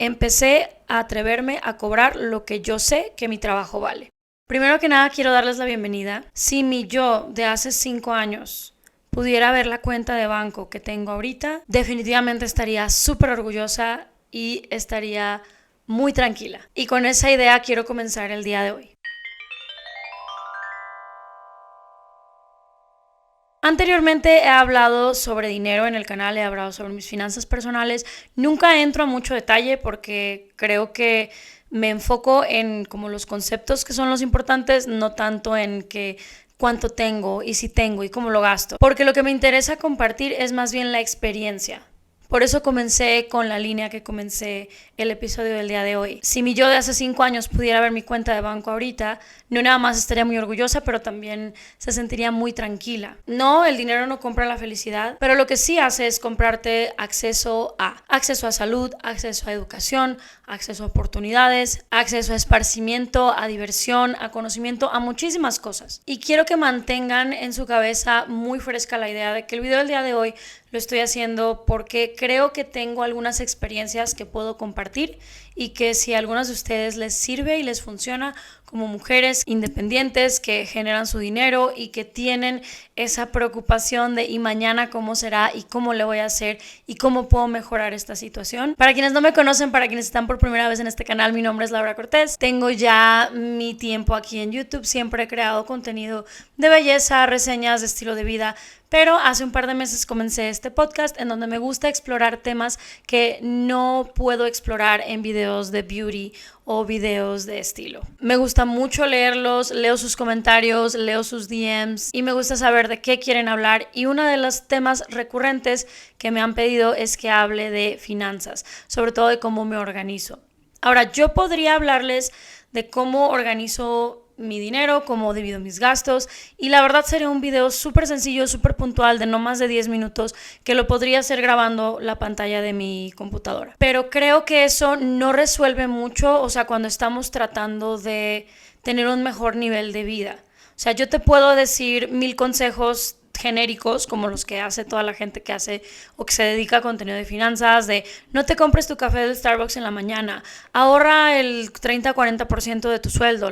empecé a atreverme a cobrar lo que yo sé que mi trabajo vale. Primero que nada, quiero darles la bienvenida. Si mi yo de hace 5 años pudiera ver la cuenta de banco que tengo ahorita, definitivamente estaría súper orgullosa y estaría muy tranquila. Y con esa idea quiero comenzar el día de hoy. Anteriormente he hablado sobre dinero en el canal, he hablado sobre mis finanzas personales. Nunca entro a mucho detalle porque creo que me enfoco en como los conceptos que son los importantes, no tanto en que cuánto tengo y si tengo y cómo lo gasto. Porque lo que me interesa compartir es más bien la experiencia. Por eso comencé con la línea que comencé el episodio del día de hoy. Si mi yo de hace 5 años pudiera ver mi cuenta de banco ahorita, no nada más estaría muy orgullosa, pero también se sentiría muy tranquila. No, el dinero no compra la felicidad, pero lo que sí hace es comprarte acceso a salud, acceso a educación, acceso a oportunidades, acceso a esparcimiento, a diversión, a conocimiento, a muchísimas cosas. Y quiero que mantengan en su cabeza muy fresca la idea de que el video del día de hoy lo estoy haciendo porque creo que tengo algunas experiencias que puedo compartir y que si a algunas de ustedes les sirve y les funciona como mujeres independientes que generan su dinero y que tienen esa preocupación de y mañana cómo será y cómo le voy a hacer y cómo puedo mejorar esta situación. Para quienes no me conocen, para quienes están por primera vez en este canal, mi nombre es Laura Cortés. Tengo ya mi tiempo aquí en YouTube, siempre he creado contenido de belleza, reseñas de estilo de vida, pero hace un par de meses comencé este podcast en donde me gusta explorar temas que no puedo explorar en videos de beauty o videos de estilo. Me gusta mucho leerlos, leo sus comentarios, leo sus DMs y me gusta saber de qué quieren hablar, y uno de los temas recurrentes que me han pedido es que hable de finanzas, sobre todo de cómo me organizo. Ahora, yo podría hablarles de cómo organizo mi dinero, cómo divido mis gastos, y la verdad sería un video súper sencillo, súper puntual, de no más de 10 minutos, que lo podría hacer grabando la pantalla de mi computadora. Pero creo que eso no resuelve mucho, o sea, cuando estamos tratando de tener un mejor nivel de vida. O sea, yo te puedo decir 1000 consejos genéricos como los que hace toda la gente que hace o que se dedica a contenido de finanzas, de no te compres tu café del Starbucks en la mañana, ahorra el 30-40% de tu sueldo,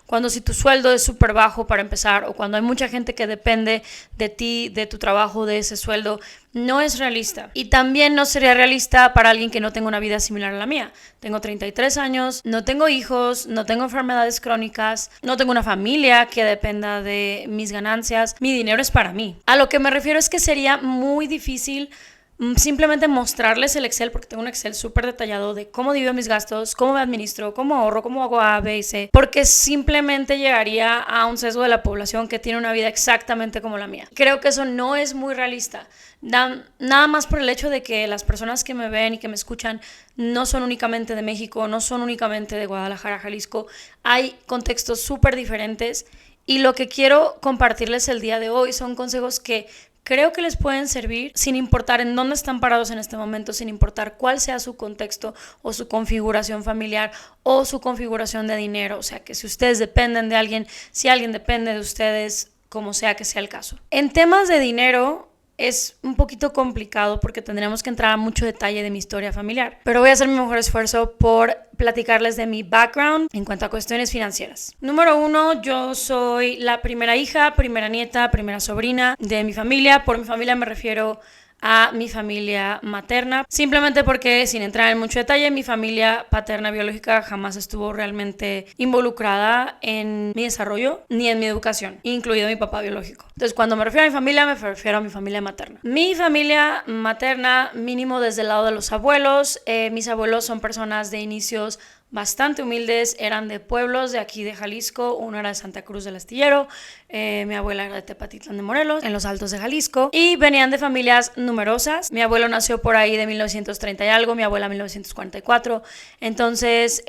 cuando si tu sueldo es súper bajo para empezar, o cuando hay mucha gente que depende de ti, de tu trabajo, de ese sueldo, no es realista. Y también no sería realista para alguien que no tenga una vida similar a la mía. Tengo 33 años, no tengo hijos, no tengo enfermedades crónicas, no tengo una familia que dependa de mis ganancias. Mi dinero es para mí. A lo que me refiero es que sería muy difícil simplemente mostrarles el Excel, porque tengo un Excel súper detallado de cómo divido mis gastos, cómo me administro, cómo ahorro, cómo hago A, B y C, porque simplemente llegaría a un sesgo de la población que tiene una vida exactamente como la mía. Creo que eso no es muy realista. Nada más por el hecho de que las personas que me ven y que me escuchan no son únicamente de México, no son únicamente de Guadalajara, Jalisco. Hay contextos súper diferentes, y lo que quiero compartirles el día de hoy son consejos que creo que les pueden servir sin importar en dónde están parados en este momento, sin importar cuál sea su contexto o su configuración familiar o su configuración de dinero. O sea, que si ustedes dependen de alguien, si alguien depende de ustedes, como sea que sea el caso. En temas de dinero es un poquito complicado porque tendremos que entrar a mucho detalle de mi historia familiar, pero voy a hacer mi mejor esfuerzo por platicarles de mi background en cuanto a cuestiones financieras. Número 1, yo soy la primera hija, primera nieta, primera sobrina de mi familia. Por mi familia me refiero a mi familia materna, simplemente porque, sin entrar en mucho detalle, mi familia paterna biológica jamás estuvo realmente involucrada en mi desarrollo ni en mi educación, incluido mi papá biológico. Entonces, cuando me refiero a mi familia, me refiero a mi familia materna. Mi familia materna, mínimo desde el lado de los abuelos, mis abuelos son personas de inicios bastante humildes, eran de pueblos de aquí de Jalisco. Uno era de Santa Cruz del Astillero, mi abuela era de Tepatitlán de Morelos, en los Altos de Jalisco, y venían de familias numerosas. Mi abuelo nació por ahí de 1930 y algo, mi abuela 1944. Entonces,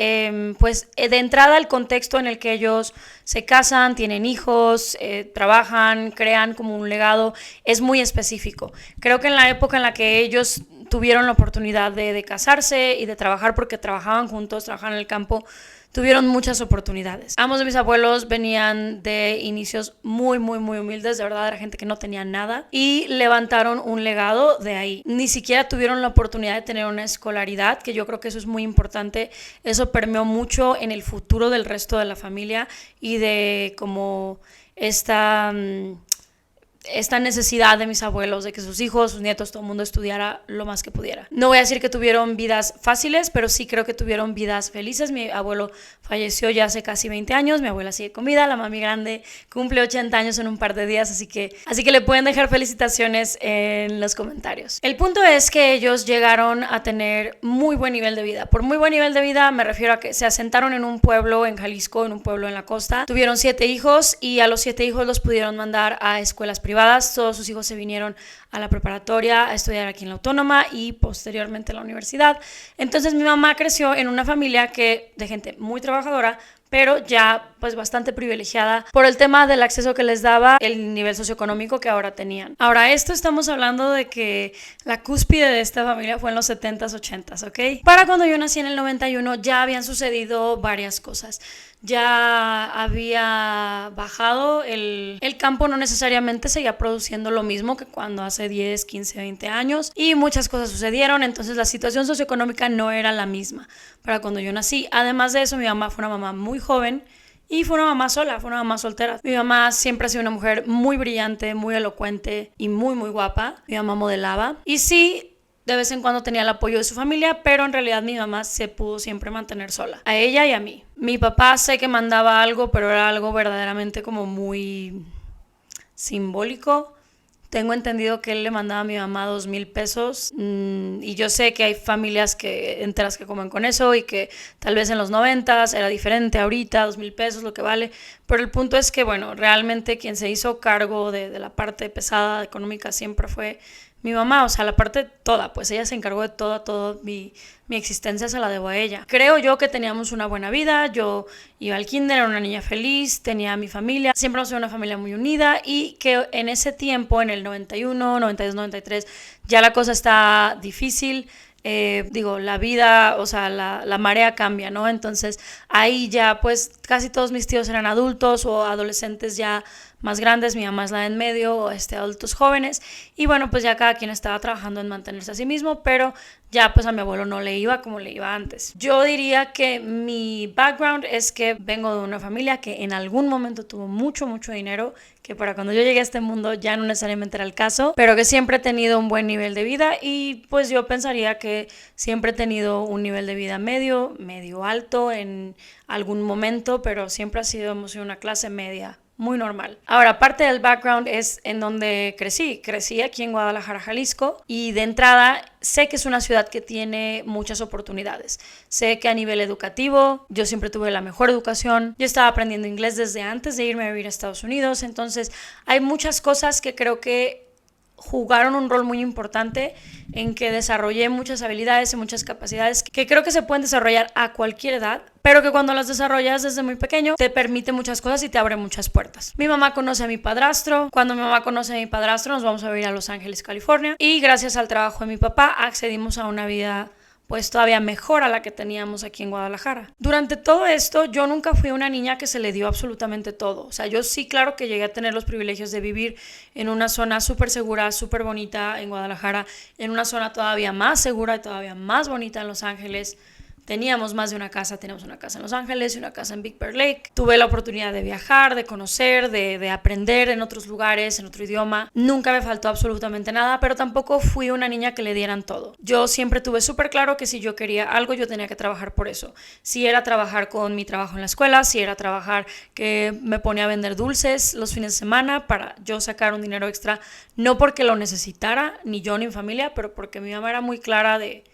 pues de entrada el contexto en el que ellos se casan, tienen hijos, trabajan, crean como un legado, es muy específico. Creo que en la época en la que ellos tuvieron la oportunidad de casarse y de trabajar porque trabajaban juntos, trabajaban en el campo, tuvieron muchas oportunidades. Ambos de mis abuelos venían de inicios muy, muy, muy humildes, de verdad era gente que no tenía nada y levantaron un legado de ahí. Ni siquiera tuvieron la oportunidad de tener una escolaridad, que yo creo que eso es muy importante. Eso permeó mucho en el futuro del resto de la familia y de como esta necesidad de mis abuelos de que sus hijos, sus nietos, todo el mundo estudiara lo más que pudiera. No voy a decir que tuvieron vidas fáciles, pero sí creo que tuvieron vidas felices. Mi abuelo falleció ya hace casi 20 años, mi abuela sigue con vida, la mami grande cumple 80 años en un par de días, así que le pueden dejar felicitaciones en los comentarios. El punto es que ellos llegaron a tener muy buen nivel de vida. Por muy buen nivel de vida me refiero a que se asentaron en un pueblo en Jalisco, en un pueblo en la costa. Tuvieron 7 hijos y a los 7 hijos los pudieron mandar a escuelas privadas. Todos sus hijos se vinieron a la preparatoria a estudiar aquí en la Autónoma y posteriormente a la universidad. Entonces mi mamá creció en una familia de gente muy trabajadora, pero ya pues bastante privilegiada por el tema del acceso que les daba el nivel socioeconómico que ahora tenían. Ahora, esto estamos hablando de que la cúspide de esta familia fue en los 70s, 80s, ¿ok? Para cuando yo nací en el 91 ya habían sucedido varias cosas. Ya había bajado el campo, no necesariamente seguía produciendo lo mismo que cuando hace 10, 15, 20 años y muchas cosas sucedieron, entonces la situación socioeconómica no era la misma para cuando yo nací. Además de eso, mi mamá fue una mamá muy joven y fue una mamá sola, fue una mamá soltera. Mi mamá siempre ha sido una mujer muy brillante, muy elocuente y muy, muy guapa. Mi mamá modelaba y sí, de vez en cuando tenía el apoyo de su familia, pero en realidad mi mamá se pudo siempre mantener sola, a ella y a mí. Mi papá sé que mandaba algo, pero era algo verdaderamente como muy simbólico. Tengo entendido que él le mandaba a mi mamá 2,000 pesos y yo sé que hay familias enteras que comen con eso y que tal vez en los 90s era diferente, ahorita 2,000 pesos lo que vale, pero el punto es que bueno, realmente quien se hizo cargo de la parte pesada económica siempre fue mi mamá, o sea, la parte toda, pues ella se encargó de todo, mi existencia se la debo a ella. Creo yo que teníamos una buena vida, yo iba al kinder, era una niña feliz, tenía a mi familia, siempre hemos sido una familia muy unida y que en ese tiempo, en el 91, 92, 93, ya la cosa está difícil. La vida, o sea, la marea cambia, ¿no? Entonces ahí ya pues casi todos mis tíos eran adultos o adolescentes ya más grandes, mi mamá es la en medio, adultos jóvenes y bueno, pues ya cada quien estaba trabajando en mantenerse a sí mismo, pero ya pues a mi abuelo no le iba como le iba antes. Yo diría que mi background es que vengo de una familia que en algún momento tuvo mucho, mucho dinero, que para cuando yo llegué a este mundo ya no necesariamente era el caso, pero que siempre he tenido un buen nivel de vida y pues yo pensaría que siempre he tenido un nivel de vida medio alto en algún momento, pero siempre hemos sido una clase media muy normal. Ahora, parte del background es en donde crecí aquí en Guadalajara, Jalisco, y de entrada sé que es una ciudad que tiene muchas oportunidades. Sé que a nivel educativo yo siempre tuve la mejor educación, yo estaba aprendiendo inglés desde antes de irme a vivir a Estados Unidos, entonces hay muchas cosas que creo que jugaron un rol muy importante en que desarrollé muchas habilidades y muchas capacidades que creo que se pueden desarrollar a cualquier edad, pero que cuando las desarrollas desde muy pequeño te permite muchas cosas y te abre muchas puertas. Mi mamá conoce a mi padrastro. Cuando mi mamá conoce a mi padrastro nos vamos a vivir a Los Ángeles, California, y gracias al trabajo de mi papá accedimos a una vida pues todavía mejor a la que teníamos aquí en Guadalajara. Durante todo esto, yo nunca fui una niña que se le dio absolutamente todo. O sea, yo sí, claro que llegué a tener los privilegios de vivir en una zona súper segura, súper bonita en Guadalajara, en una zona todavía más segura y todavía más bonita en Los Ángeles. Teníamos más de una casa, teníamos una casa en Los Ángeles y una casa en Big Bear Lake. Tuve la oportunidad de viajar, de conocer, de aprender en otros lugares, en otro idioma. Nunca me faltó absolutamente nada, pero tampoco fui una niña que le dieran todo. Yo siempre tuve súper claro que si yo quería algo, yo tenía que trabajar por eso. Si era trabajar con mi trabajo en la escuela, si era trabajar que me ponía a vender dulces los fines de semana para yo sacar un dinero extra, no porque lo necesitara, ni yo ni mi familia, pero porque mi mamá era muy clara de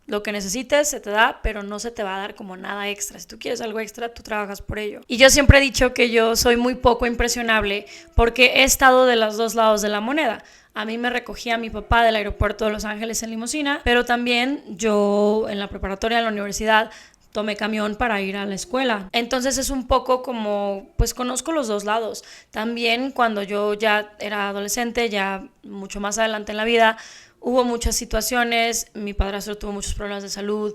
lo que necesites se te da, pero no se te va a dar como nada extra. Si tú quieres algo extra, tú trabajas por ello. Y yo siempre he dicho que yo soy muy poco impresionable porque he estado de los dos lados de la moneda. A mí me recogía mi papá del aeropuerto de Los Ángeles en limusina, pero también yo en la preparatoria, en la universidad, tomé camión para ir a la escuela. Entonces es un poco como, pues conozco los dos lados. También cuando yo ya era adolescente, ya mucho más adelante en la vida, hubo muchas situaciones, mi padrastro tuvo muchos problemas de salud,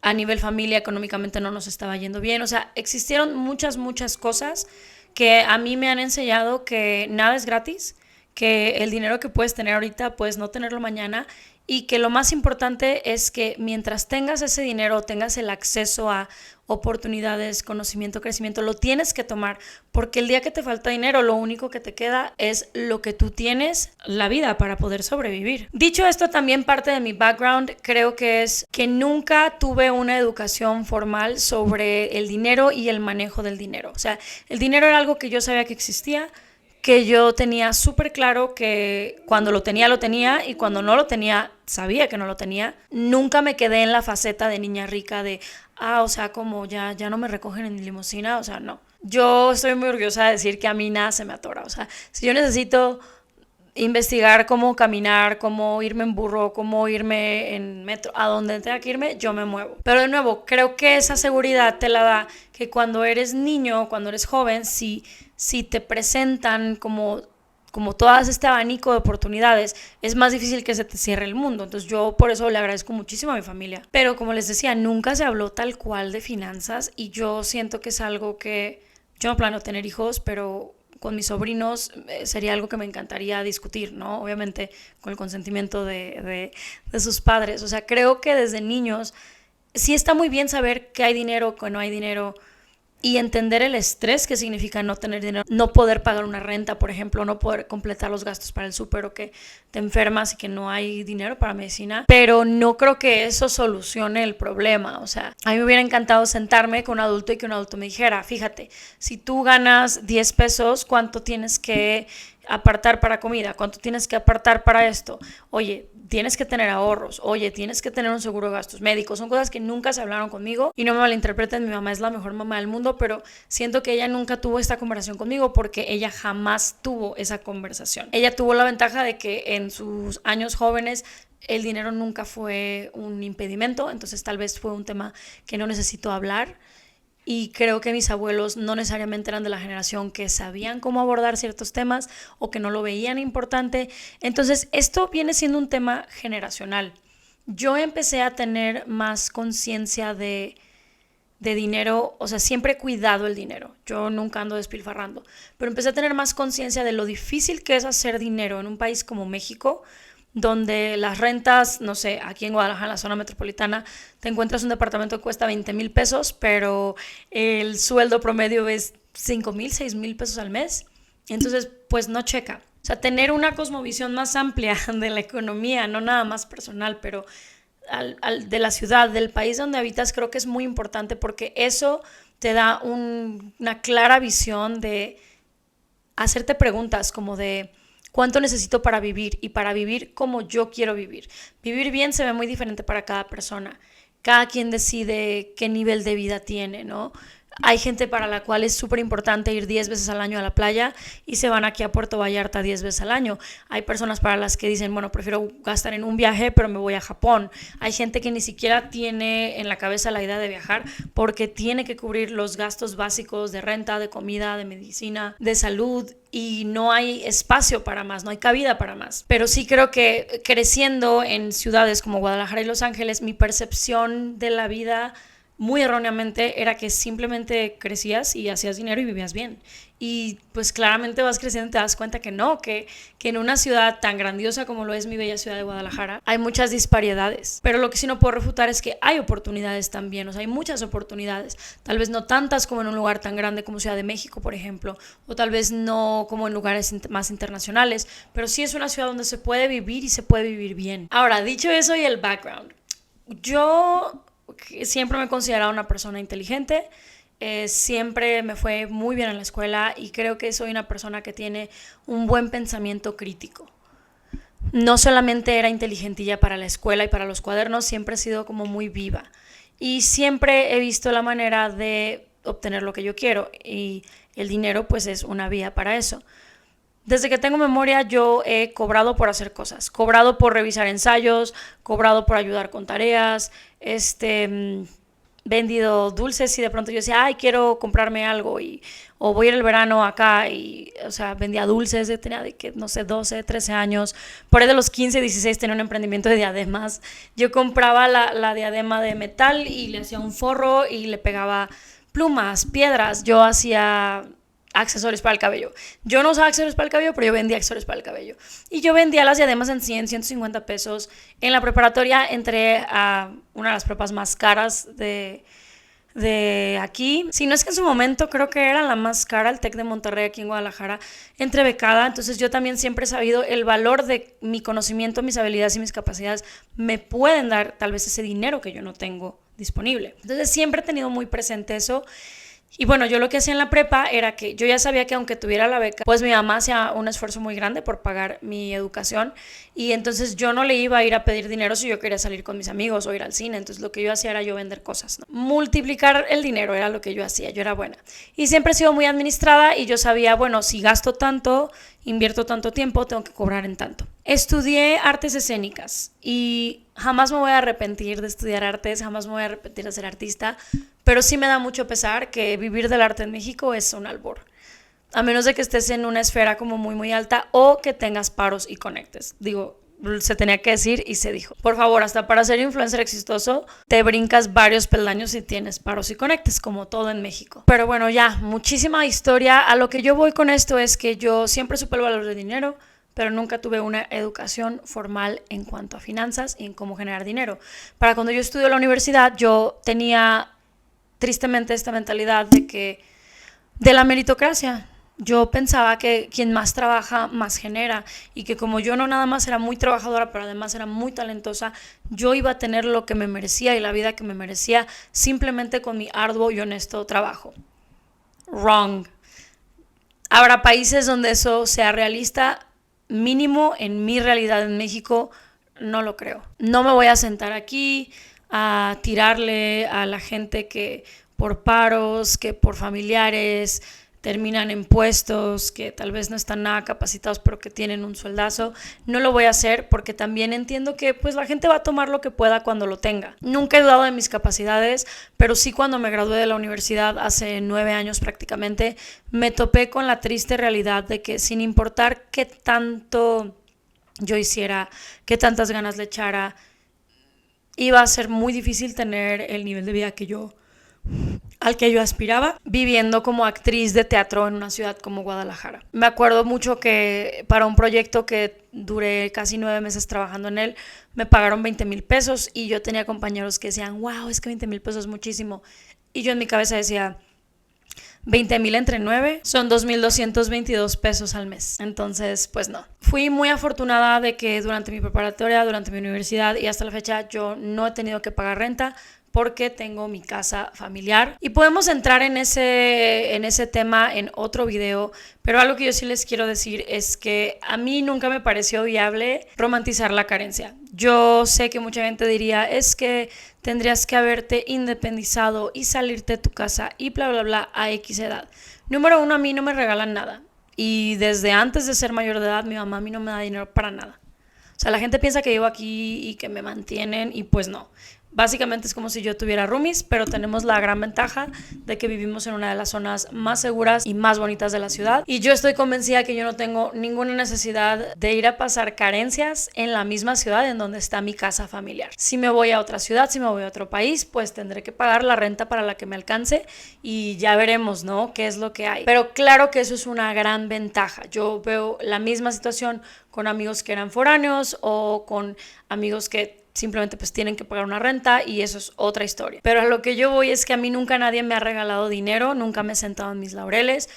a nivel familia económicamente no nos estaba yendo bien, o sea, existieron muchas cosas que a mí me han enseñado que nada es gratis, que el dinero que puedes tener ahorita puedes no tenerlo mañana y que lo más importante es que mientras tengas ese dinero, tengas el acceso a oportunidades, conocimiento, crecimiento, lo tienes que tomar, porque el día que te falta dinero, lo único que te queda es lo que tú tienes, la vida, para poder sobrevivir. Dicho esto, también parte de mi background creo que es que nunca tuve una educación formal sobre el dinero y el manejo del dinero. O sea, el dinero era algo que yo sabía que existía, que yo tenía súper claro que cuando lo tenía y cuando no lo tenía sabía que no lo tenía. Nunca me quedé en la faceta de niña rica de, o sea, como ya no me recogen en mi limusina, o sea, no. Yo estoy muy orgullosa de decir que a mí nada se me atora, o sea, si yo necesito investigar cómo caminar, cómo irme en burro, cómo irme en metro, a donde tenga que irme, yo me muevo. Pero de nuevo, creo que esa seguridad te la da que cuando eres niño, cuando eres joven, si te presentan como todo este abanico de oportunidades, es más difícil que se te cierre el mundo. Entonces yo por eso le agradezco muchísimo a mi familia. Pero como les decía, nunca se habló tal cual de finanzas y yo siento que es algo que yo no planeo tener hijos, pero con mis sobrinos sería algo que me encantaría discutir, ¿no? Obviamente con el consentimiento de sus padres. O sea, creo que desde niños sí está muy bien saber que hay dinero, que no hay dinero, y entender el estrés que significa no tener dinero, no poder pagar una renta, por ejemplo, no poder completar los gastos para el súper o que te enfermas y que no hay dinero para medicina, pero no creo que eso solucione el problema. O sea, a mí me hubiera encantado sentarme con un adulto y que un adulto me dijera, fíjate, si tú ganas 10 pesos, ¿cuánto tienes que apartar para comida? ¿Cuánto tienes que apartar para esto? Oye, tienes que tener ahorros, oye, tienes que tener un seguro de gastos médicos. Son cosas que nunca se hablaron conmigo y no me malinterpreten, mi mamá es la mejor mamá del mundo, pero siento que ella nunca tuvo esta conversación conmigo porque ella jamás tuvo esa conversación. Ella tuvo la ventaja de que en sus años jóvenes el dinero nunca fue un impedimento, entonces tal vez fue un tema que no necesitó hablar. Y creo que mis abuelos no necesariamente eran de la generación que sabían cómo abordar ciertos temas o que no lo veían importante. Entonces, esto viene siendo un tema generacional. Yo empecé a tener más conciencia de dinero, o sea, siempre he cuidado el dinero. Yo nunca ando despilfarrando, pero empecé a tener más conciencia de lo difícil que es hacer dinero en un país como México, donde las rentas, no sé, aquí en Guadalajara, en la zona metropolitana, te encuentras un departamento que cuesta 20,000 pesos, pero el sueldo promedio es 5,000, 6,000 pesos al mes. Entonces, pues no checa. O sea, tener una cosmovisión más amplia de la economía, no nada más personal, pero de la ciudad, del país donde habitas, creo que es muy importante porque eso te da una clara visión de hacerte preguntas como de ¿cuánto necesito para vivir? Y para vivir como yo quiero vivir. Vivir bien se ve muy diferente para cada persona. Cada quien decide qué nivel de vida tiene, ¿no? Hay gente para la cual es súper importante ir 10 veces al año a la playa y se van aquí a Puerto Vallarta 10 veces al año. Hay personas para las que dicen, bueno, prefiero gastar en un viaje, pero me voy a Japón. Hay gente que ni siquiera tiene en la cabeza la idea de viajar porque tiene que cubrir los gastos básicos de renta, de comida, de medicina, de salud y no hay espacio para más, no hay cabida para más. Pero sí creo que creciendo en ciudades como Guadalajara y Los Ángeles, mi percepción de la vida muy erróneamente era que simplemente crecías y hacías dinero y vivías bien. Y pues claramente vas creciendo y te das cuenta que no, que en una ciudad tan grandiosa como lo es mi bella ciudad de Guadalajara, hay muchas disparidades. Pero lo que sí no puedo refutar es que hay oportunidades también, o sea, hay muchas oportunidades. Tal vez no tantas como en un lugar tan grande como Ciudad de México, por ejemplo, o tal vez no como en lugares más internacionales, pero sí es una ciudad donde se puede vivir y se puede vivir bien. Ahora, dicho eso y el background, yo siempre me he considerado una persona inteligente, siempre me fue muy bien en la escuela y creo que soy una persona que tiene un buen pensamiento crítico. No solamente era inteligentilla para la escuela y para los cuadernos, siempre he sido como muy viva y siempre he visto la manera de obtener lo que yo quiero y el dinero pues es una vía para eso. Desde que tengo memoria yo he cobrado por hacer cosas, cobrado por revisar ensayos, cobrado por ayudar con tareas, vendido dulces y de pronto yo decía, ay, quiero comprarme algo o voy a ir el verano acá y, o sea, vendía dulces, tenía de que, no sé, 12, 13 años, por ahí de los 15, 16 tenía un emprendimiento de diademas. Yo compraba la diadema de metal y le hacía un forro y le pegaba plumas, piedras, yo hacía accesorios para el cabello. Yo no usaba accesorios para el cabello, pero yo vendía accesorios para el cabello. Y yo vendía las diademas en 100, 150 pesos. En la preparatoria entré a una de las prepas más caras de aquí. Si no es que en su momento creo que era la más cara, el TEC de Monterrey aquí en Guadalajara, entré becada. Entonces yo también siempre he sabido el valor de mi conocimiento, mis habilidades y mis capacidades me pueden dar tal vez ese dinero que yo no tengo disponible. Entonces siempre he tenido muy presente eso. Y bueno, yo lo que hacía en la prepa era que yo ya sabía que aunque tuviera la beca, pues mi mamá hacía un esfuerzo muy grande por pagar mi educación y entonces yo no le iba a ir a pedir dinero si yo quería salir con mis amigos o ir al cine. Entonces lo que yo hacía era yo vender cosas, ¿no? Multiplicar el dinero era lo que yo hacía, yo era buena. Y siempre he sido muy administrada y yo sabía, bueno, si gasto tanto, invierto tanto tiempo, tengo que cobrar en tanto. Estudié artes escénicas y jamás me voy a arrepentir de estudiar artes, jamás me voy a arrepentir de ser artista, pero sí me da mucho pesar que vivir del arte en México es un albor. A menos de que estés en una esfera como muy muy alta o que tengas paros y conectes. Digo, se tenía que decir y se dijo. Por favor, hasta para ser influencer exitoso te brincas varios peldaños si tienes paros y conectes, como todo en México. Pero bueno, ya, muchísima historia. A lo que yo voy con esto es que yo siempre supe el valor del dinero, pero nunca tuve una educación formal en cuanto a finanzas y en cómo generar dinero. Para cuando yo estudié en la universidad, yo tenía tristemente esta mentalidad de la meritocracia. Yo pensaba que quien más trabaja, más genera, y que como yo no nada más era muy trabajadora, pero además era muy talentosa, yo iba a tener lo que me merecía y la vida que me merecía simplemente con mi arduo y honesto trabajo. Wrong. Habrá países donde eso sea realista, mínimo en mi realidad en México no lo creo. No me voy a sentar aquí a tirarle a la gente que por paros, que por familiares terminan en puestos, que tal vez no están nada capacitados pero que tienen un sueldazo. No lo voy a hacer porque también entiendo que pues la gente va a tomar lo que pueda cuando lo tenga. Nunca he dudado de mis capacidades, pero sí cuando me gradué de la universidad hace 9 años prácticamente, me topé con la triste realidad de que sin importar qué tanto yo hiciera, qué tantas ganas le echara, iba a ser muy difícil tener el nivel de vida al que yo aspiraba viviendo como actriz de teatro en una ciudad como Guadalajara. Me acuerdo mucho que para un proyecto que duré casi 9 meses trabajando en él, me pagaron 20,000 pesos y yo tenía compañeros que decían, wow, es que 20,000 pesos es muchísimo. Y yo en mi cabeza decía, 20,000 entre 9 son 2,222 pesos al mes. Entonces, pues no. Fui muy afortunada de que durante mi preparatoria, durante mi universidad y hasta la fecha yo no he tenido que pagar renta porque tengo mi casa familiar. Y podemos entrar en ese tema en otro video, pero algo que yo sí les quiero decir es que a mí nunca me pareció viable romantizar la carencia. Yo sé que mucha gente diría, es que tendrías que haberte independizado y salirte de tu casa y bla, bla, bla a X edad. Número uno, a mí no me regalan nada. Y desde antes de ser mayor de edad, mi mamá a mí no me da dinero para nada. O sea, la gente piensa que vivo aquí y que me mantienen y pues no. Básicamente es como si yo tuviera roomies, pero tenemos la gran ventaja de que vivimos en una de las zonas más seguras y más bonitas de la ciudad. Y yo estoy convencida que yo no tengo ninguna necesidad de ir a pasar carencias en la misma ciudad en donde está mi casa familiar. Si me voy a otra ciudad, si me voy a otro país, pues tendré que pagar la renta para la que me alcance y ya veremos, ¿no? ¿Qué es lo que hay? Pero claro que eso es una gran ventaja. Yo veo la misma situación con amigos que eran foráneos o con amigos que simplemente pues tienen que pagar una renta y eso es otra historia. Pero a lo que yo voy es que a mí nunca nadie me ha regalado dinero, nunca me he sentado en mis laureles,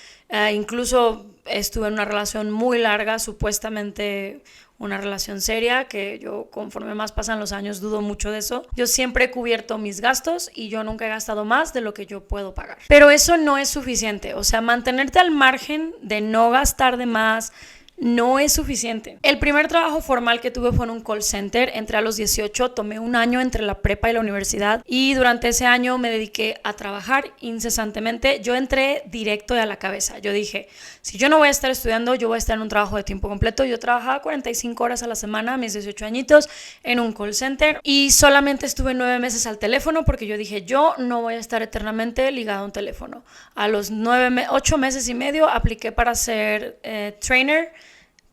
incluso estuve en una relación muy larga, supuestamente una relación seria, que yo conforme más pasan los años dudo mucho de eso. Yo siempre he cubierto mis gastos y yo nunca he gastado más de lo que yo puedo pagar. Pero eso no es suficiente, o sea, mantenerte al margen de no gastar de más, no es suficiente. El primer trabajo formal que tuve fue en un call center. Entré a los 18, tomé un año entre la prepa y la universidad y durante ese año me dediqué a trabajar incesantemente. Yo entré directo a la cabeza. Yo dije, si yo no voy a estar estudiando, yo voy a estar en un trabajo de tiempo completo. Yo trabajaba 45 horas a la semana, a mis 18 añitos, en un call center y solamente estuve 9 meses al teléfono porque yo dije, yo no voy a estar eternamente ligado a un teléfono. A los 8 meses y medio apliqué para ser trainer.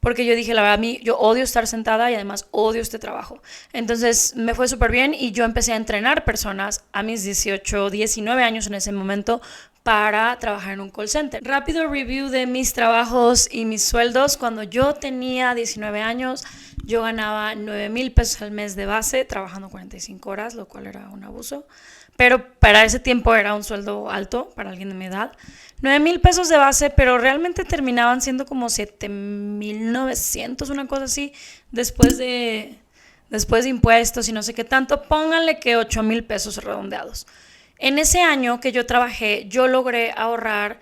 Porque yo dije, la verdad, yo odio estar sentada y además odio este trabajo. Entonces me fue súper bien y yo empecé a entrenar personas a mis 18, 19 años en ese momento para trabajar en un call center. Rápido review de mis trabajos y mis sueldos. Cuando yo tenía 19 años, yo ganaba 9,000 pesos al mes de base, trabajando 45 horas, lo cual era un abuso. Pero para ese tiempo era un sueldo alto para alguien de mi edad. 9,000 pesos de base, pero realmente terminaban siendo como 7,900, una cosa así, después de impuestos y no sé qué tanto. Pónganle que 8,000 pesos redondeados. En ese año que yo trabajé, yo logré ahorrar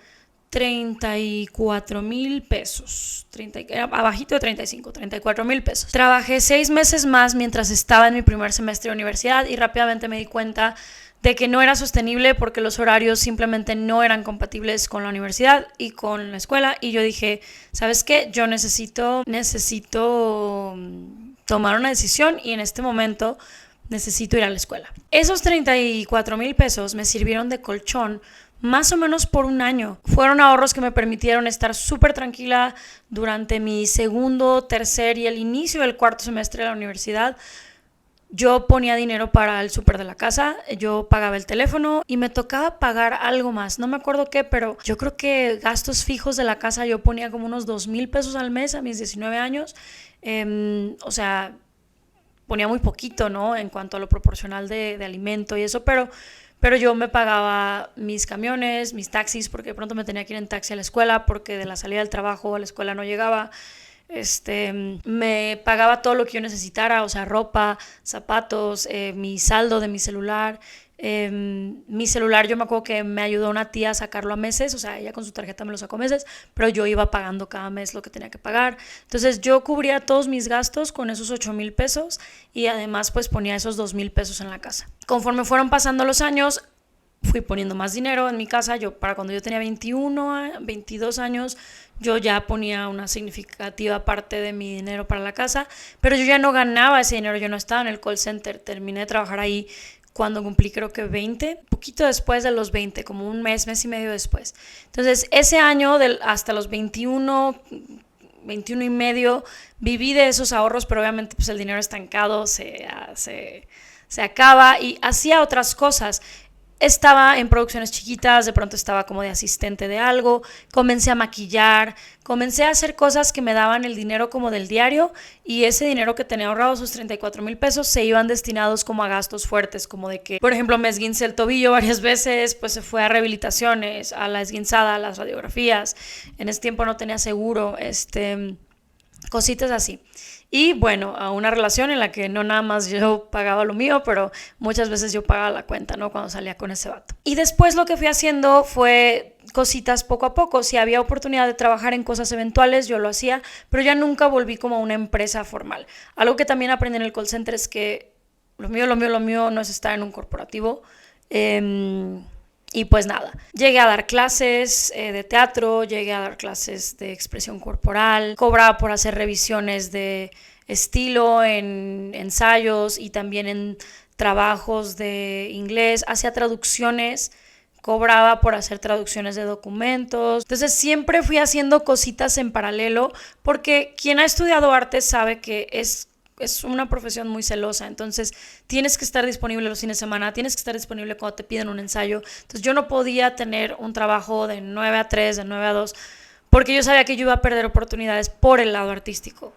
34,000 pesos, abajito de 35, 34,000 pesos. Trabajé 6 meses más mientras estaba en mi primer semestre de universidad y rápidamente me di cuenta de que no era sostenible porque los horarios simplemente no eran compatibles con la universidad y con la escuela y yo dije, ¿sabes qué? Yo necesito tomar una decisión y en este momento necesito ir a la escuela. Esos 34,000 pesos me sirvieron de colchón más o menos por un año. Fueron ahorros que me permitieron estar súper tranquila durante mi segundo, tercer y el inicio del cuarto semestre de la universidad. Yo ponía dinero para el súper de la casa, yo pagaba el teléfono y me tocaba pagar algo más. No me acuerdo qué, pero yo creo que gastos fijos de la casa yo ponía como unos 2,000 pesos al mes a mis 19 años. O sea, ponía muy poquito, ¿no? En cuanto a lo proporcional de alimento y eso, pero yo me pagaba mis camiones, mis taxis, porque de pronto me tenía que ir en taxi a la escuela, porque de la salida del trabajo a la escuela no llegaba. Me pagaba todo lo que yo necesitara, o sea, ropa, zapatos, mi saldo de mi celular. Mi celular yo me acuerdo que me ayudó una tía a sacarlo a meses, o sea, ella con su tarjeta me lo sacó a meses, pero yo iba pagando cada mes lo que tenía que pagar. Entonces yo cubría todos mis gastos con esos 8,000 pesos y además pues ponía esos 2,000 pesos en la casa. Conforme fueron pasando los años, fui poniendo más dinero en mi casa. Para cuando yo tenía 21, 22 años, yo ya ponía una significativa parte de mi dinero para la casa, pero yo ya no ganaba ese dinero, yo no estaba en el call center. Terminé de trabajar ahí cuando cumplí creo que 20, poquito después de los 20, como un mes y medio después. Entonces ese año hasta los 21 y medio viví de esos ahorros, pero obviamente pues el dinero estancado se acaba y hacía otras cosas. Estaba en producciones chiquitas, de pronto estaba como de asistente de algo, comencé a maquillar, comencé a hacer cosas que me daban el dinero como del diario y ese dinero que tenía ahorrado, esos 34,000 pesos, se iban destinados como a gastos fuertes, como de que, por ejemplo, me esguincé el tobillo varias veces, pues se fue a rehabilitaciones, a la esguinzada, a las radiografías. En ese tiempo no tenía seguro, cositas así. Y bueno, a una relación en la que no nada más yo pagaba lo mío, pero muchas veces yo pagaba la cuenta, ¿no? Cuando salía con ese vato. Y después lo que fui haciendo fue cositas poco a poco. Si había oportunidad de trabajar en cosas eventuales, yo lo hacía, pero ya nunca volví como a una empresa formal. Algo que también aprendí en el call center es que lo mío no es estar en un corporativo. Y pues nada, llegué a dar clases de teatro, llegué a dar clases de expresión corporal, cobraba por hacer revisiones de estilo en ensayos y también en trabajos de inglés, hacía traducciones, cobraba por hacer traducciones de documentos. Entonces siempre fui haciendo cositas en paralelo porque quien ha estudiado arte sabe que es una profesión muy celosa, entonces tienes que estar disponible los fines de semana, tienes que estar disponible cuando te piden un ensayo. Entonces yo no podía tener un trabajo de 9 a 3, de 9 a 2, porque yo sabía que yo iba a perder oportunidades por el lado artístico.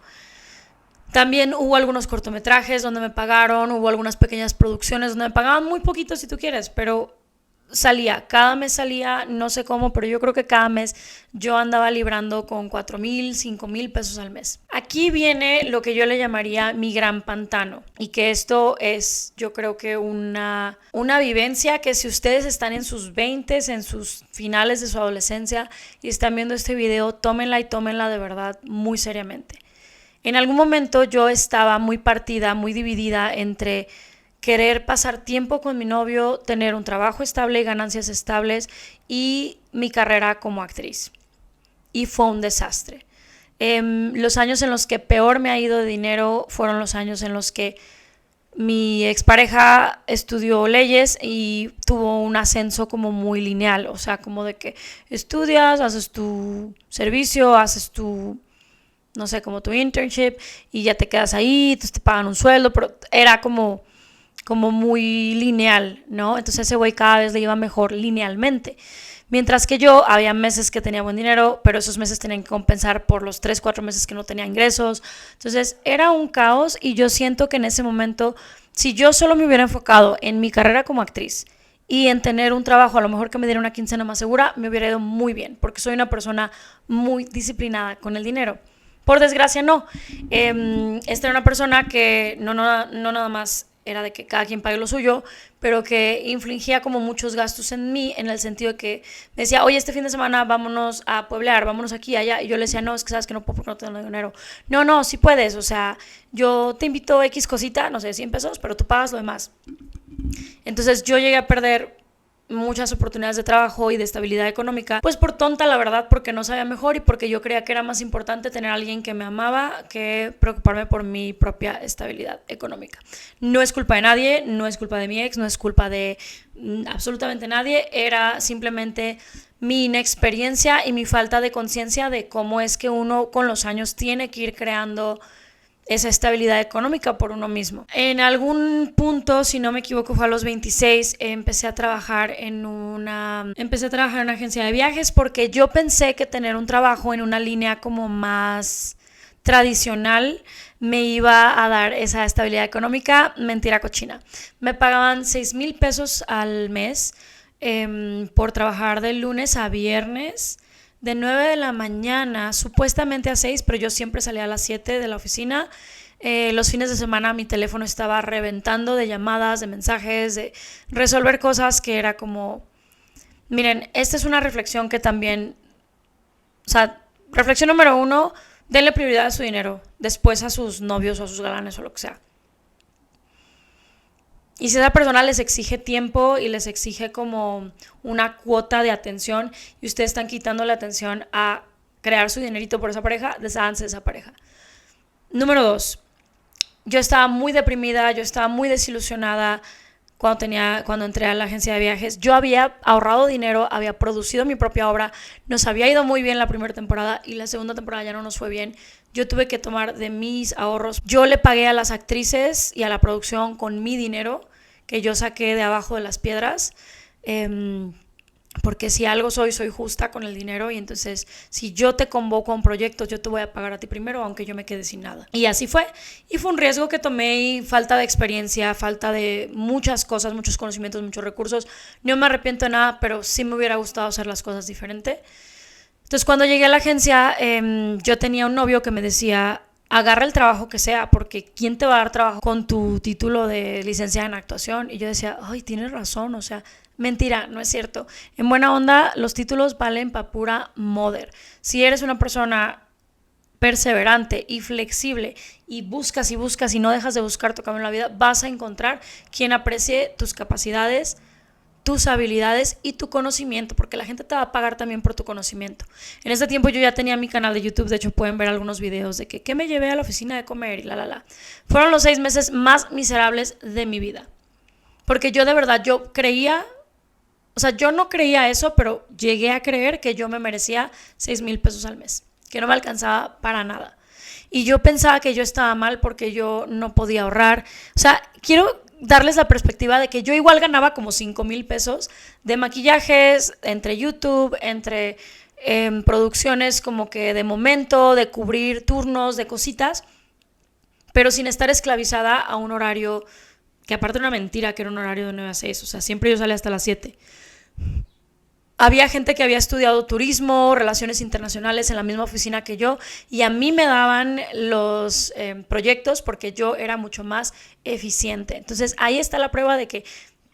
También hubo algunos cortometrajes donde me pagaron, hubo algunas pequeñas producciones donde me pagaban muy poquito si tú quieres, pero salía, cada mes salía, no sé cómo, pero yo creo que cada mes yo andaba librando con 4,000, 5,000 pesos al mes. Aquí viene lo que yo le llamaría mi gran pantano, y que esto es, yo creo que una vivencia que si ustedes están en sus 20s, en sus finales de su adolescencia y están viendo este video, tómenla y tómenla de verdad muy seriamente. En algún momento yo estaba muy partida, muy dividida entre querer pasar tiempo con mi novio, tener un trabajo estable, ganancias estables y mi carrera como actriz. Y fue un desastre. Los años en los que peor me ha ido de dinero fueron los años en los que mi expareja estudió leyes y tuvo un ascenso como muy lineal, o sea, como de que estudias, haces tu servicio, haces tu, no sé, como tu internship y ya te quedas ahí, te pagan un sueldo, pero era como muy lineal, ¿no? Entonces ese güey cada vez le iba mejor linealmente. Mientras que yo, había meses que tenía buen dinero, pero esos meses tenían que compensar por los 3, 4 meses que no tenía ingresos. Entonces era un caos, y yo siento que en ese momento, si yo solo me hubiera enfocado en mi carrera como actriz y en tener un trabajo a lo mejor que me diera una quincena más segura, me hubiera ido muy bien, porque soy una persona muy disciplinada con el dinero. Por desgracia no. Esta era una persona que no nada más era de que cada quien pague lo suyo, pero que infligía como muchos gastos en mí, en el sentido de que me decía, oye, este fin de semana vámonos a pueblear, vámonos aquí, allá, y yo le decía, no, es que sabes que no puedo porque no tengo dinero. No, sí puedes, o sea, yo te invito X cosita, no sé, 100 pesos, pero tú pagas lo demás. Entonces yo llegué a perder muchas oportunidades de trabajo y de estabilidad económica, pues por tonta, la verdad, porque no sabía mejor y porque yo creía que era más importante tener a alguien que me amaba que preocuparme por mi propia estabilidad económica. No es culpa de nadie, no es culpa de mi ex, no es culpa de absolutamente nadie, era simplemente mi inexperiencia y mi falta de conciencia de cómo es que uno con los años tiene que ir creando esa estabilidad económica por uno mismo. En algún punto, si no me equivoco, fue a los 26, empecé a trabajar en una agencia de viajes, porque yo pensé que tener un trabajo en una línea como más tradicional me iba a dar esa estabilidad económica. Mentira cochina. Me pagaban 6,000 pesos al mes por trabajar de lunes a viernes, de 9 de la mañana, supuestamente a 6, pero yo siempre salía a las 7 de la oficina. Los fines de semana mi teléfono estaba reventando de llamadas, de mensajes, de resolver cosas que era como... Miren, esta es una reflexión que también... O sea, reflexión número 1, denle prioridad a su dinero, después a sus novios o a sus galanes o lo que sea. Y si esa persona les exige tiempo y les exige como una cuota de atención y ustedes están quitando la atención a crear su dinerito por esa pareja, desháganse de esa pareja. Número 2, yo estaba muy deprimida, yo estaba muy desilusionada cuando entré a la agencia de viajes. Yo había ahorrado dinero, había producido mi propia obra, nos había ido muy bien la primera temporada y la segunda temporada ya no nos fue bien. Yo tuve que tomar de mis ahorros. Yo le pagué a las actrices y a la producción con mi dinero que yo saqué de abajo de las piedras, porque si algo soy justa con el dinero, y entonces si yo te convoco a un proyecto, yo te voy a pagar a ti primero, aunque yo me quede sin nada. Y así fue, y fue un riesgo que tomé, y falta de experiencia, falta de muchas cosas, muchos conocimientos, muchos recursos. No me arrepiento de nada, pero sí me hubiera gustado hacer las cosas diferente. Entonces cuando llegué a la agencia, yo tenía un novio que me decía, agarra el trabajo que sea, porque ¿quién te va a dar trabajo con tu título de licenciada en actuación? Y yo decía, ay, tienes razón, o sea, mentira, no es cierto. En buena onda, los títulos valen pa' pura mother. Si eres una persona perseverante y flexible y buscas y no dejas de buscar tu camino en la vida, vas a encontrar quien aprecie tus capacidades, tus habilidades y tu conocimiento, porque la gente te va a pagar también por tu conocimiento. En ese tiempo yo ya tenía mi canal de YouTube, de hecho pueden ver algunos videos de que me llevé a la oficina de comer y Fueron los 6 meses más miserables de mi vida, porque yo de verdad, yo creía, o sea, yo no creía eso, pero llegué a creer que yo me merecía 6,000 pesos al mes, que no me alcanzaba para nada. Y yo pensaba que yo estaba mal porque yo no podía ahorrar. O sea, quiero darles la perspectiva de que yo igual ganaba como 5,000 pesos de maquillajes, entre YouTube, entre producciones como que de momento, de cubrir turnos, de cositas, pero sin estar esclavizada a un horario que aparte era una mentira, que era un horario de 9 a 6, o sea, siempre yo salía hasta las 7. había gente que había estudiado turismo, relaciones internacionales en la misma oficina que yo, y a mí me daban los proyectos porque yo era mucho más eficiente. Entonces ahí está la prueba de que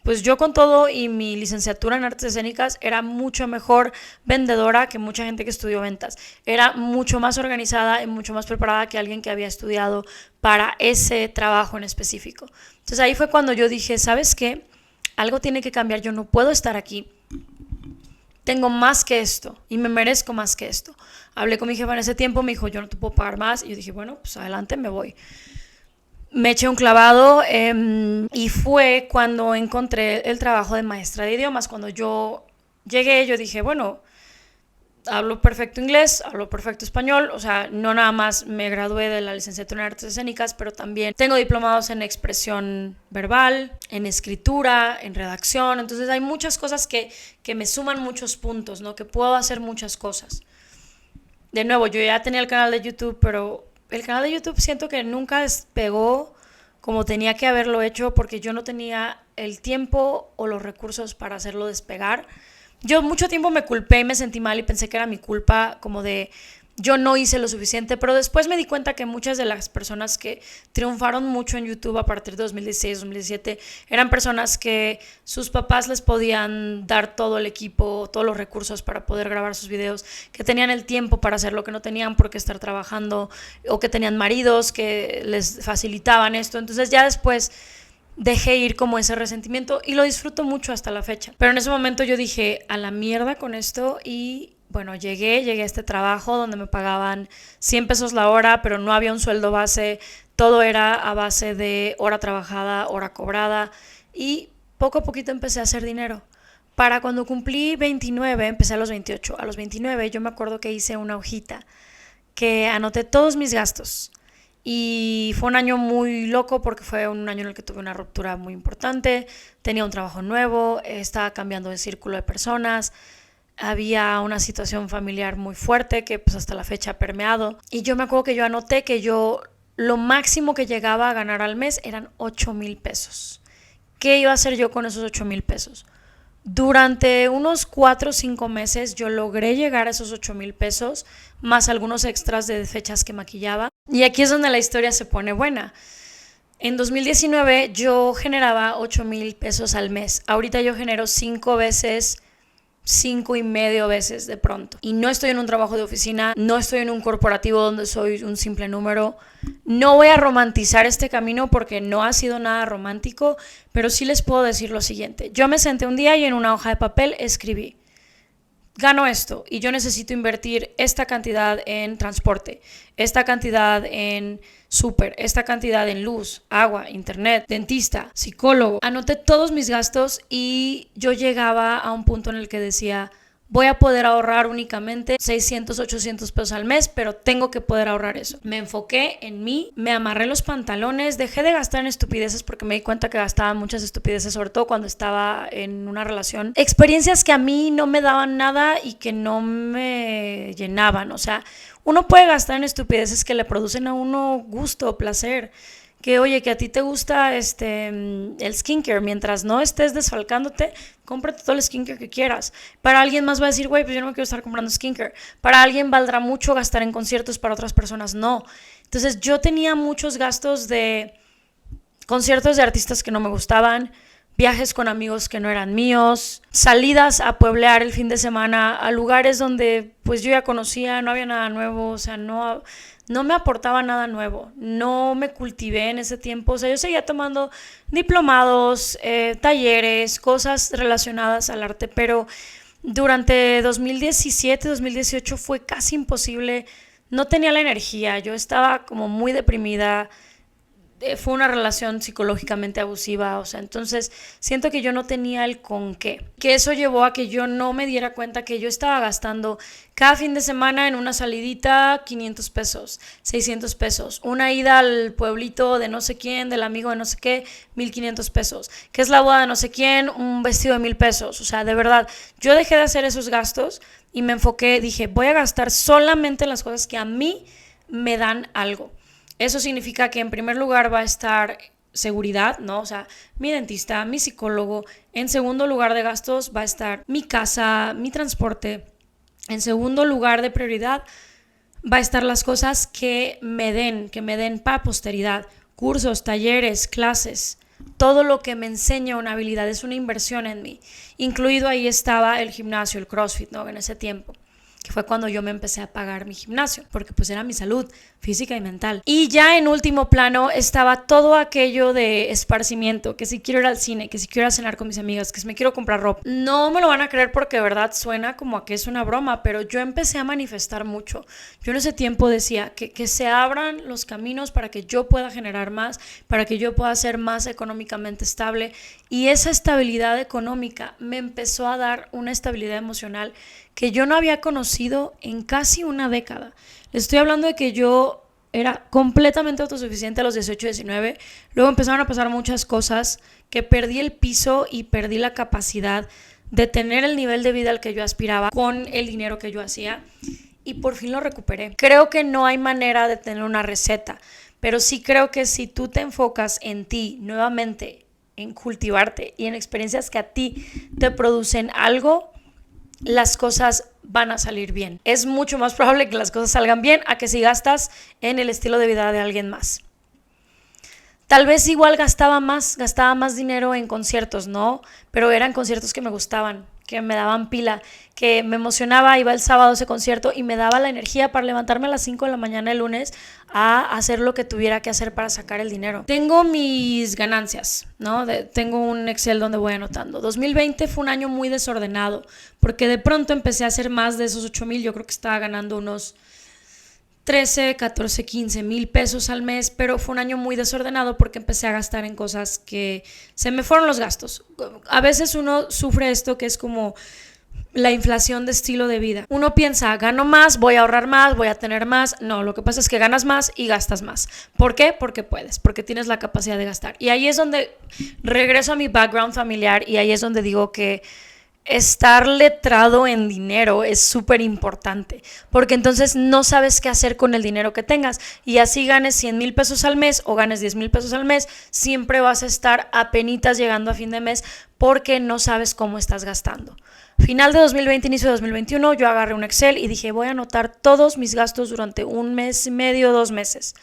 pues yo con todo y mi licenciatura en artes escénicas era mucho mejor vendedora que mucha gente que estudió ventas. Era mucho más organizada y mucho más preparada que alguien que había estudiado para ese trabajo en específico. Entonces ahí fue cuando yo dije, ¿sabes qué? Algo tiene que cambiar, yo no puedo estar aquí. Tengo más que esto y me merezco más que esto. Hablé con mi jefa en ese tiempo, me dijo, yo no te puedo pagar más. Y yo dije, bueno, pues adelante, me voy. Me eché un clavado y fue cuando encontré el trabajo de maestra de idiomas. Cuando yo llegué, yo dije, bueno, hablo perfecto inglés, hablo perfecto español, o sea, no nada más me gradué de la licenciatura en artes escénicas, pero también tengo diplomados en expresión verbal, en escritura, en redacción. Entonces hay muchas cosas que me suman muchos puntos, ¿no? Que puedo hacer muchas cosas. De nuevo, yo ya tenía el canal de YouTube, pero el canal de YouTube siento que nunca despegó como tenía que haberlo hecho porque yo no tenía el tiempo o los recursos para hacerlo despegar. Yo mucho tiempo me culpé y me sentí mal y pensé que era mi culpa, como de yo no hice lo suficiente, pero después me di cuenta que muchas de las personas que triunfaron mucho en YouTube a partir de 2016, 2017, eran personas que sus papás les podían dar todo el equipo, todos los recursos para poder grabar sus videos, que tenían el tiempo para hacerlo, que no tenían por qué estar trabajando, o que tenían maridos que les facilitaban esto. Entonces ya después dejé ir como ese resentimiento y lo disfruto mucho hasta la fecha. Pero en ese momento yo dije, a la mierda con esto, y bueno, llegué a este trabajo donde me pagaban 100 pesos la hora, pero no había un sueldo base, todo era a base de hora trabajada, hora cobrada, y poco a poquito empecé a hacer dinero. Para cuando cumplí 29, empecé a los 28. A los 29 yo me acuerdo que hice una hojita que anoté todos mis gastos. Y fue un año muy loco porque fue un año en el que tuve una ruptura muy importante, tenía un trabajo nuevo, estaba cambiando de círculo de personas, había una situación familiar muy fuerte que pues hasta la fecha ha permeado. Y yo me acuerdo que yo anoté que yo lo máximo que llegaba a ganar al mes eran 8,000 pesos. ¿Qué iba a hacer yo con esos 8,000 pesos? Durante unos 4 o 5 meses yo logré llegar a esos 8,000 pesos, más algunos extras de fechas que maquillaba. Y aquí es donde la historia se pone buena. En 2019 yo generaba 8,000 pesos al mes. Ahorita yo genero 5 veces, 5,5 veces de pronto. Y no estoy en un trabajo de oficina, no estoy en un corporativo donde soy un simple número. No voy a romantizar este camino porque no ha sido nada romántico, pero sí les puedo decir lo siguiente. Yo me senté un día y en una hoja de papel escribí: gano esto y yo necesito invertir esta cantidad en transporte, esta cantidad en súper, esta cantidad en luz, agua, internet, dentista, psicólogo. Anoté todos mis gastos y yo llegaba a un punto en el que decía, voy a poder ahorrar únicamente 600, 800 pesos al mes, pero tengo que poder ahorrar eso. Me enfoqué en mí, me amarré los pantalones, dejé de gastar en estupideces porque me di cuenta que gastaba muchas estupideces, sobre todo cuando estaba en una relación. Experiencias que a mí no me daban nada y que no me llenaban. O sea, uno puede gastar en estupideces que le producen a uno gusto, placer. Que oye, que a ti te gusta el skincare, mientras no estés desfalcándote, cómprate todo el skincare que quieras. Para alguien más va a decir, güey, pues yo no me quiero estar comprando skincare. Para alguien valdrá mucho gastar en conciertos, para otras personas no. Entonces yo tenía muchos gastos de conciertos de artistas que no me gustaban, viajes con amigos que no eran míos, salidas a pueblear el fin de semana a lugares donde pues yo ya conocía, no había nada nuevo, o sea, no me aportaba nada nuevo, no me cultivé en ese tiempo. O sea, yo seguía tomando diplomados, talleres, cosas relacionadas al arte, pero durante 2017, 2018 fue casi imposible, no tenía la energía, yo estaba como muy deprimida. Fue una relación psicológicamente abusiva, o sea, entonces siento que yo no tenía el con qué, que eso llevó a que yo no me diera cuenta que yo estaba gastando cada fin de semana en una salidita 500 pesos, 600 pesos, una ida al pueblito de no sé quién, del amigo de no sé qué, 1,500 pesos, que es la boda de no sé quién, un vestido de 1,000 pesos, o sea, de verdad, yo dejé de hacer esos gastos y me enfoqué, dije, voy a gastar solamente en las cosas que a mí me dan algo. Eso significa que en primer lugar va a estar seguridad, ¿no? O sea, mi dentista, mi psicólogo. En segundo lugar de gastos va a estar mi casa, mi transporte. En segundo lugar de prioridad va a estar las cosas que me den para posteridad. Cursos, talleres, clases. Todo lo que me enseña una habilidad es una inversión en mí. Incluido ahí estaba el gimnasio, el CrossFit, ¿no? En ese tiempo, que fue cuando yo me empecé a pagar mi gimnasio, porque pues era mi salud física y mental. Y ya en último plano estaba todo aquello de esparcimiento, que si quiero ir al cine, que si quiero ir a cenar con mis amigas, que si me quiero comprar ropa. No me lo van a creer porque de verdad suena como a que es una broma, pero yo empecé a manifestar mucho. Yo en ese tiempo decía que se abran los caminos para que yo pueda generar más, para que yo pueda ser más económicamente estable, y esa estabilidad económica me empezó a dar una estabilidad emocional que yo no había conocido en casi una década. Les estoy hablando de que yo era completamente autosuficiente a los 18, 19. Luego empezaron a pasar muchas cosas que perdí el piso y perdí la capacidad de tener el nivel de vida al que yo aspiraba con el dinero que yo hacía, y por fin lo recuperé. Creo que no hay manera de tener una receta, pero sí creo que si tú te enfocas en ti nuevamente, en cultivarte y en experiencias que a ti te producen algo, las cosas van a salir bien. Es mucho más probable que las cosas salgan bien a que si gastas en el estilo de vida de alguien más. Tal vez igual gastaba más dinero en conciertos, ¿no? Pero eran conciertos que me gustaban, que me daban pila, que me emocionaba. Iba el sábado a ese concierto y me daba la energía para levantarme a las 5 de la mañana el lunes a hacer lo que tuviera que hacer para sacar el dinero. Tengo mis ganancias, ¿no? Tengo un Excel donde voy anotando. 2020 fue un año muy desordenado porque de pronto empecé a hacer más de esos 8,000. Yo creo que estaba ganando unos 13, 14, 15 mil pesos al mes, pero fue un año muy desordenado porque empecé a gastar en cosas que se me fueron los gastos. A veces uno sufre esto que es como la inflación de estilo de vida. Uno piensa, gano más, voy a ahorrar más, voy a tener más. No, lo que pasa es que ganas más y gastas más. ¿Por qué? Porque puedes, porque tienes la capacidad de gastar. Y ahí es donde regreso a mi background familiar, y ahí es donde digo que estar letrado en dinero es súper importante, porque entonces no sabes qué hacer con el dinero que tengas, y así ganes 100,000 pesos al mes o ganes 10,000 pesos al mes, siempre vas a estar apenitas llegando a fin de mes porque no sabes cómo estás gastando. Final de 2020, inicio de 2021, yo agarré un Excel y dije, voy a anotar todos mis gastos durante un mes y medio, 2 meses.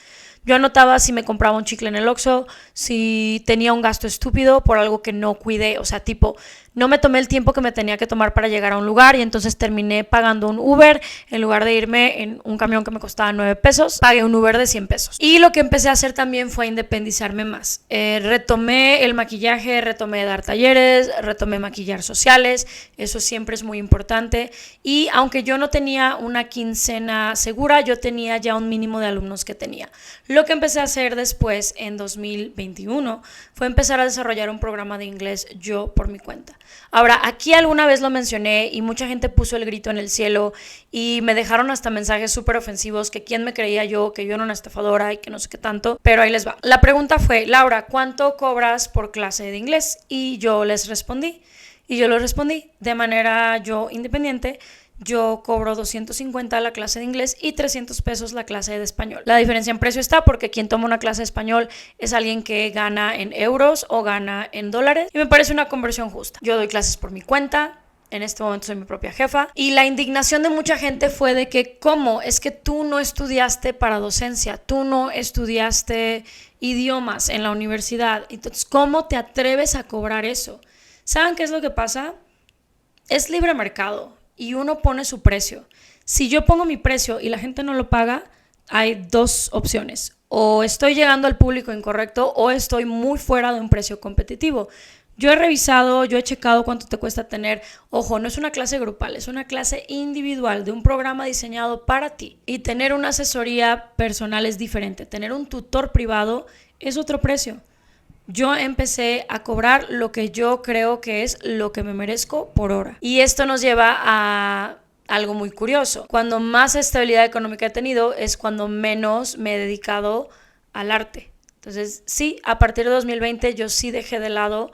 Yo anotaba si me compraba un chicle en el Oxxo, si tenía un gasto estúpido por algo que no cuidé, o sea, tipo, no me tomé el tiempo que me tenía que tomar para llegar a un lugar y entonces terminé pagando un Uber en lugar de irme en un camión que me costaba 9 pesos, pagué un Uber de 100 pesos. Y lo que empecé a hacer también fue independizarme más. Retomé el maquillaje, retomé dar talleres, retomé maquillar sociales, eso siempre es muy importante, y aunque yo no tenía una quincena segura, yo tenía ya un mínimo de alumnos que tenía. Lo que empecé a hacer después, en 2021, fue empezar a desarrollar un programa de inglés yo por mi cuenta. Ahora, aquí alguna vez lo mencioné y mucha gente puso el grito en el cielo y me dejaron hasta mensajes súper ofensivos, que quién me creía yo, que yo era una estafadora y que no sé qué tanto, pero ahí les va. La pregunta fue, Laura, ¿cuánto cobras por clase de inglés? Y yo les respondí de manera yo independiente. Yo cobro 250 la clase de inglés y 300 pesos la clase de español. La diferencia en precio está porque quien toma una clase de español es alguien que gana en euros o gana en dólares, y me parece una conversión justa. Yo doy clases por mi cuenta. En este momento soy mi propia jefa, y la indignación de mucha gente fue de que, ¿cómo? Es que tú no estudiaste para docencia, tú no estudiaste idiomas en la universidad, entonces ¿cómo te atreves a cobrar eso? ¿Saben qué es lo que pasa? Es libre mercado y uno pone su precio. Si yo pongo mi precio y la gente no lo paga, hay dos opciones: o estoy llegando al público incorrecto o estoy muy fuera de un precio competitivo. Yo he revisado, yo he checado cuánto te cuesta tener, ojo, no es una clase grupal, es una clase individual de un programa diseñado para ti. Y tener una asesoría personal es diferente, tener un tutor privado es otro precio. Yo empecé a cobrar lo que yo creo que es lo que me merezco por hora. Y esto nos lleva a algo muy curioso. Cuando más estabilidad económica he tenido es cuando menos me he dedicado al arte. Entonces, sí, a partir de 2020 yo sí dejé de lado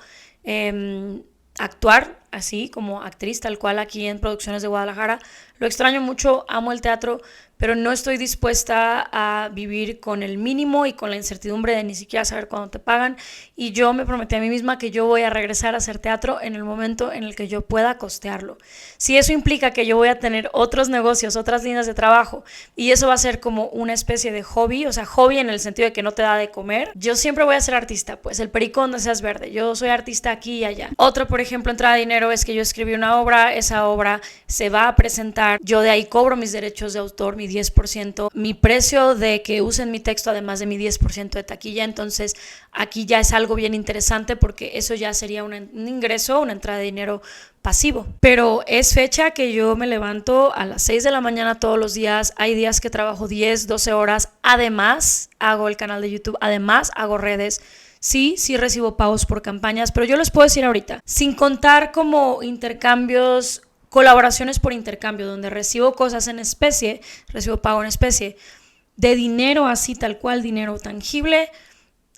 actuar. así como actriz, tal cual aquí en Producciones de Guadalajara. Lo extraño mucho, amo el teatro, pero no estoy dispuesta a vivir con el mínimo y con la incertidumbre de ni siquiera saber cuándo te pagan. Y yo me prometí a mí misma que yo voy a regresar a hacer teatro en el momento en el que yo pueda costearlo. Si eso implica que yo voy a tener otros negocios, otras líneas de trabajo, y eso va a ser como una especie de hobby, o sea, hobby en el sentido de que no te da de comer, yo siempre voy a ser artista, pues el perico donde seas verde. Yo soy artista aquí y allá. Otro, por ejemplo, entrada de dinero es que yo escribí una obra, esa obra se va a presentar, yo de ahí cobro mis derechos de autor, mi 10%, mi precio de que usen mi texto, además de mi 10% de taquilla. Entonces aquí ya es algo bien interesante porque eso ya sería un ingreso, una entrada de dinero pasivo. Pero es fecha que yo me levanto a las 6 de la mañana todos los días. Hay días que trabajo 10, 12 horas. Además hago el canal de YouTube, además hago redes. Sí recibo pagos por campañas, pero yo les puedo decir ahorita, sin contar como intercambios, colaboraciones por intercambio, donde recibo cosas en especie, recibo pago en especie, de dinero así tal cual, dinero tangible,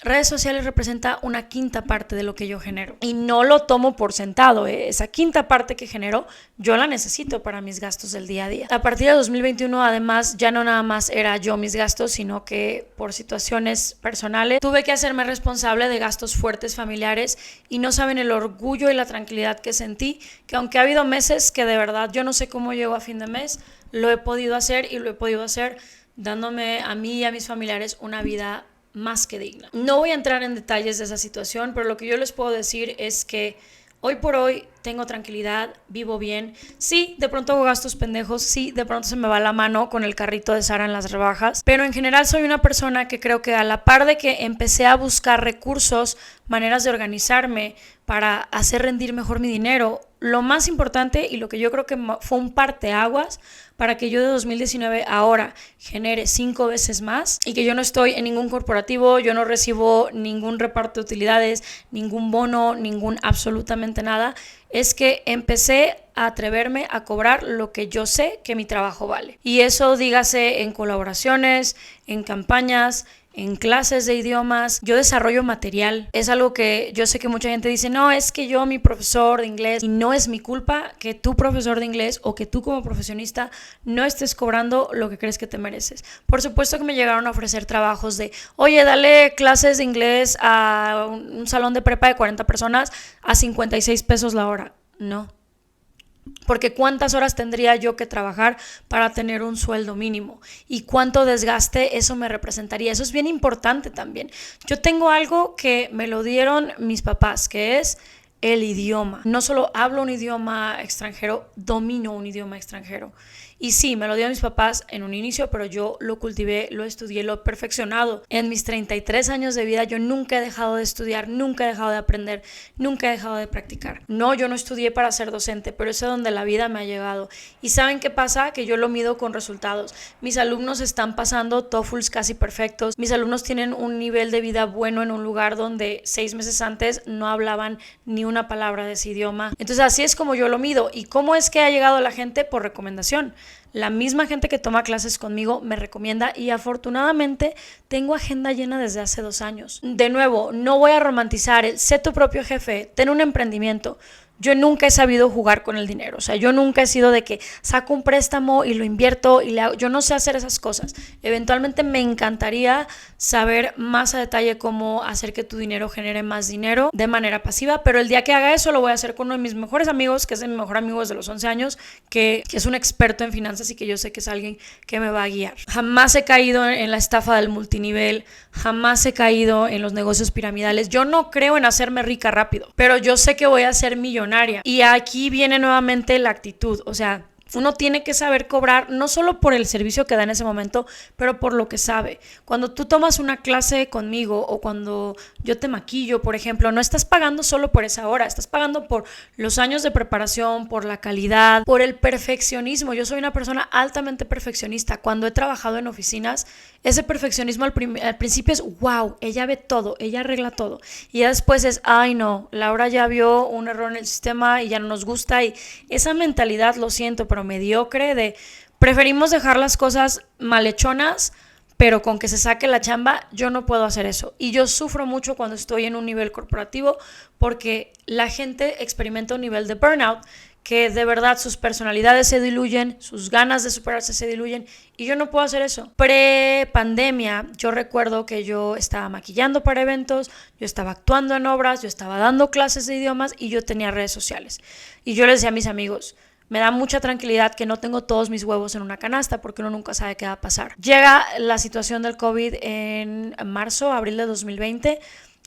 redes sociales representa una quinta parte de lo que yo genero. Y no lo tomo por sentado, esa quinta parte que genero, yo la necesito para mis gastos del día a día. A partir de 2021, además, ya no nada más era yo mis gastos, sino que por situaciones personales tuve que hacerme responsable de gastos fuertes familiares y no saben el orgullo y la tranquilidad que sentí, que aunque ha habido meses que de verdad yo no sé cómo llego a fin de mes, lo he podido hacer y lo he podido hacer dándome a mí y a mis familiares una vida más que digna. No voy a entrar en detalles de esa situación, pero lo que yo les puedo decir es que hoy por hoy tengo tranquilidad, vivo bien. Sí, de pronto hago gastos pendejos, sí, de pronto se me va la mano con el carrito de Sara en las rebajas, pero en general soy una persona que creo que a la par de que empecé a buscar recursos, maneras de organizarme para hacer rendir mejor mi dinero, lo más importante y lo que yo creo que fue un parteaguas para que yo de 2019 ahora genere 5 veces más y que yo no estoy en ningún corporativo, yo no recibo ningún reparto de utilidades, ningún bono, ningún absolutamente nada, es que empecé a atreverme a cobrar lo que yo sé que mi trabajo vale. Y eso dígase en colaboraciones, en campañas, en clases de idiomas. Yo desarrollo material. Es algo que yo sé que mucha gente dice, no, es que yo, mi profesor de inglés, y no es mi culpa que tu profesor de inglés o que tú como profesionista no estés cobrando lo que crees que te mereces. Por supuesto que me llegaron a ofrecer trabajos de, oye, dale clases de inglés a un salón de prepa de 40 personas a 56 pesos la hora. No. Porque cuántas horas tendría yo que trabajar para tener un sueldo mínimo y cuánto desgaste eso me representaría. Eso es bien importante también. Yo tengo algo que me lo dieron mis papás, que es el idioma. No solo hablo un idioma extranjero, domino un idioma extranjero. Y sí, me lo dieron mis papás en un inicio, pero yo lo cultivé, lo estudié, lo he perfeccionado. En mis 33 años de vida yo nunca he dejado de estudiar, nunca he dejado de aprender, nunca he dejado de practicar. No, yo no estudié para ser docente, pero es donde la vida me ha llegado. ¿Y saben qué pasa? Que yo lo mido con resultados. Mis alumnos están pasando TOEFLs casi perfectos. Mis alumnos tienen un nivel de vida bueno en un lugar donde 6 meses antes no hablaban ni una palabra de ese idioma. Entonces así es como yo lo mido. ¿Y cómo es que ha llegado la gente? Por recomendación. La misma gente que toma clases conmigo me recomienda y afortunadamente tengo agenda llena desde hace 2 años. De nuevo, no voy a romantizar el sé tu propio jefe, ten un emprendimiento. Yo nunca he sabido jugar con el dinero, o sea, yo nunca he sido de que saco un préstamo y lo invierto y yo no sé hacer esas cosas. Eventualmente me encantaría saber más a detalle cómo hacer que tu dinero genere más dinero de manera pasiva, pero el día que haga eso lo voy a hacer con uno de mis mejores amigos, que es mi mejor amigo desde los 11 años, que es un experto en finanzas y que yo sé que es alguien que me va a guiar. Jamás he caído en la estafa del multinivel, jamás he caído en los negocios piramidales. Yo no creo en hacerme rica rápido, pero yo sé que voy a ser millonaria. Y aquí viene nuevamente la actitud, o sea, uno tiene que saber cobrar no solo por el servicio que da en ese momento, pero por lo que sabe. Cuando tú tomas una clase conmigo o cuando yo te maquillo, por ejemplo, no estás pagando solo por esa hora, estás pagando por los años de preparación, por la calidad, por el perfeccionismo. Yo soy una persona altamente perfeccionista. Cuando he trabajado en oficinas, ese perfeccionismo al principio es wow, ella ve todo, ella arregla todo. Y ya después es, ay no, Laura ya vio un error en el sistema y ya no nos gusta. Y esa mentalidad, lo siento, pero mediocre de preferimos dejar las cosas malhechonas pero con que se saque la chamba, yo no puedo hacer eso. Y yo sufro mucho cuando estoy en un nivel corporativo porque la gente experimenta un nivel de burnout que de verdad sus personalidades se diluyen, sus ganas de superarse se diluyen y yo no puedo hacer eso. Pre-pandemia, yo recuerdo que yo estaba maquillando para eventos, yo estaba actuando en obras, yo estaba dando clases de idiomas y yo tenía redes sociales. Y yo les decía a mis amigos, me da mucha tranquilidad que no tengo todos mis huevos en una canasta porque uno nunca sabe qué va a pasar. Llega la situación del COVID en marzo, abril de 2020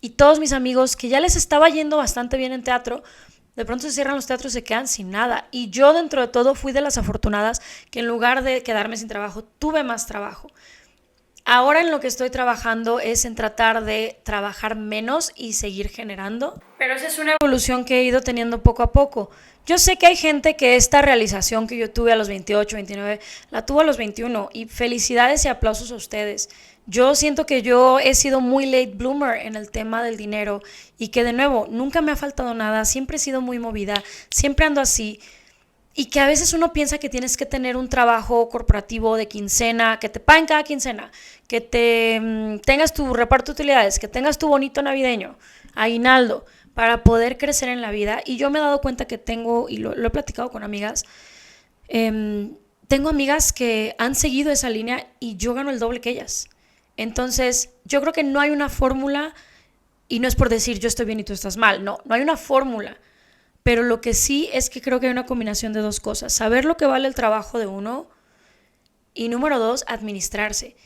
y todos mis amigos que ya les estaba yendo bastante bien en teatro, de pronto se cierran los teatros y se quedan sin nada. Y yo dentro de todo fui de las afortunadas que en lugar de quedarme sin trabajo, tuve más trabajo. Ahora en lo que estoy trabajando es en tratar de trabajar menos y seguir generando. Pero esa es una evolución que he ido teniendo poco a poco. Yo sé que hay gente que esta realización que yo tuve a los 28, 29, la tuvo a los 21 y felicidades y aplausos a ustedes. Yo siento que yo he sido muy late bloomer en el tema del dinero y que de nuevo nunca me ha faltado nada, siempre he sido muy movida, siempre ando así. Y que a veces uno piensa que tienes que tener un trabajo corporativo de quincena, que te paguen cada quincena, que tengas tu reparto de utilidades, que tengas tu bonito navideño, aguinaldo, para poder crecer en la vida. Y yo me he dado cuenta que tengo, y lo he platicado con amigas, tengo amigas que han seguido esa línea y yo gano el doble que ellas. Entonces, yo creo que no hay una fórmula, y no es por decir yo estoy bien y tú estás mal, no hay una fórmula. Pero lo que sí es que creo que hay una combinación de dos cosas. Saber lo que vale el trabajo de uno y número 2, administrarse.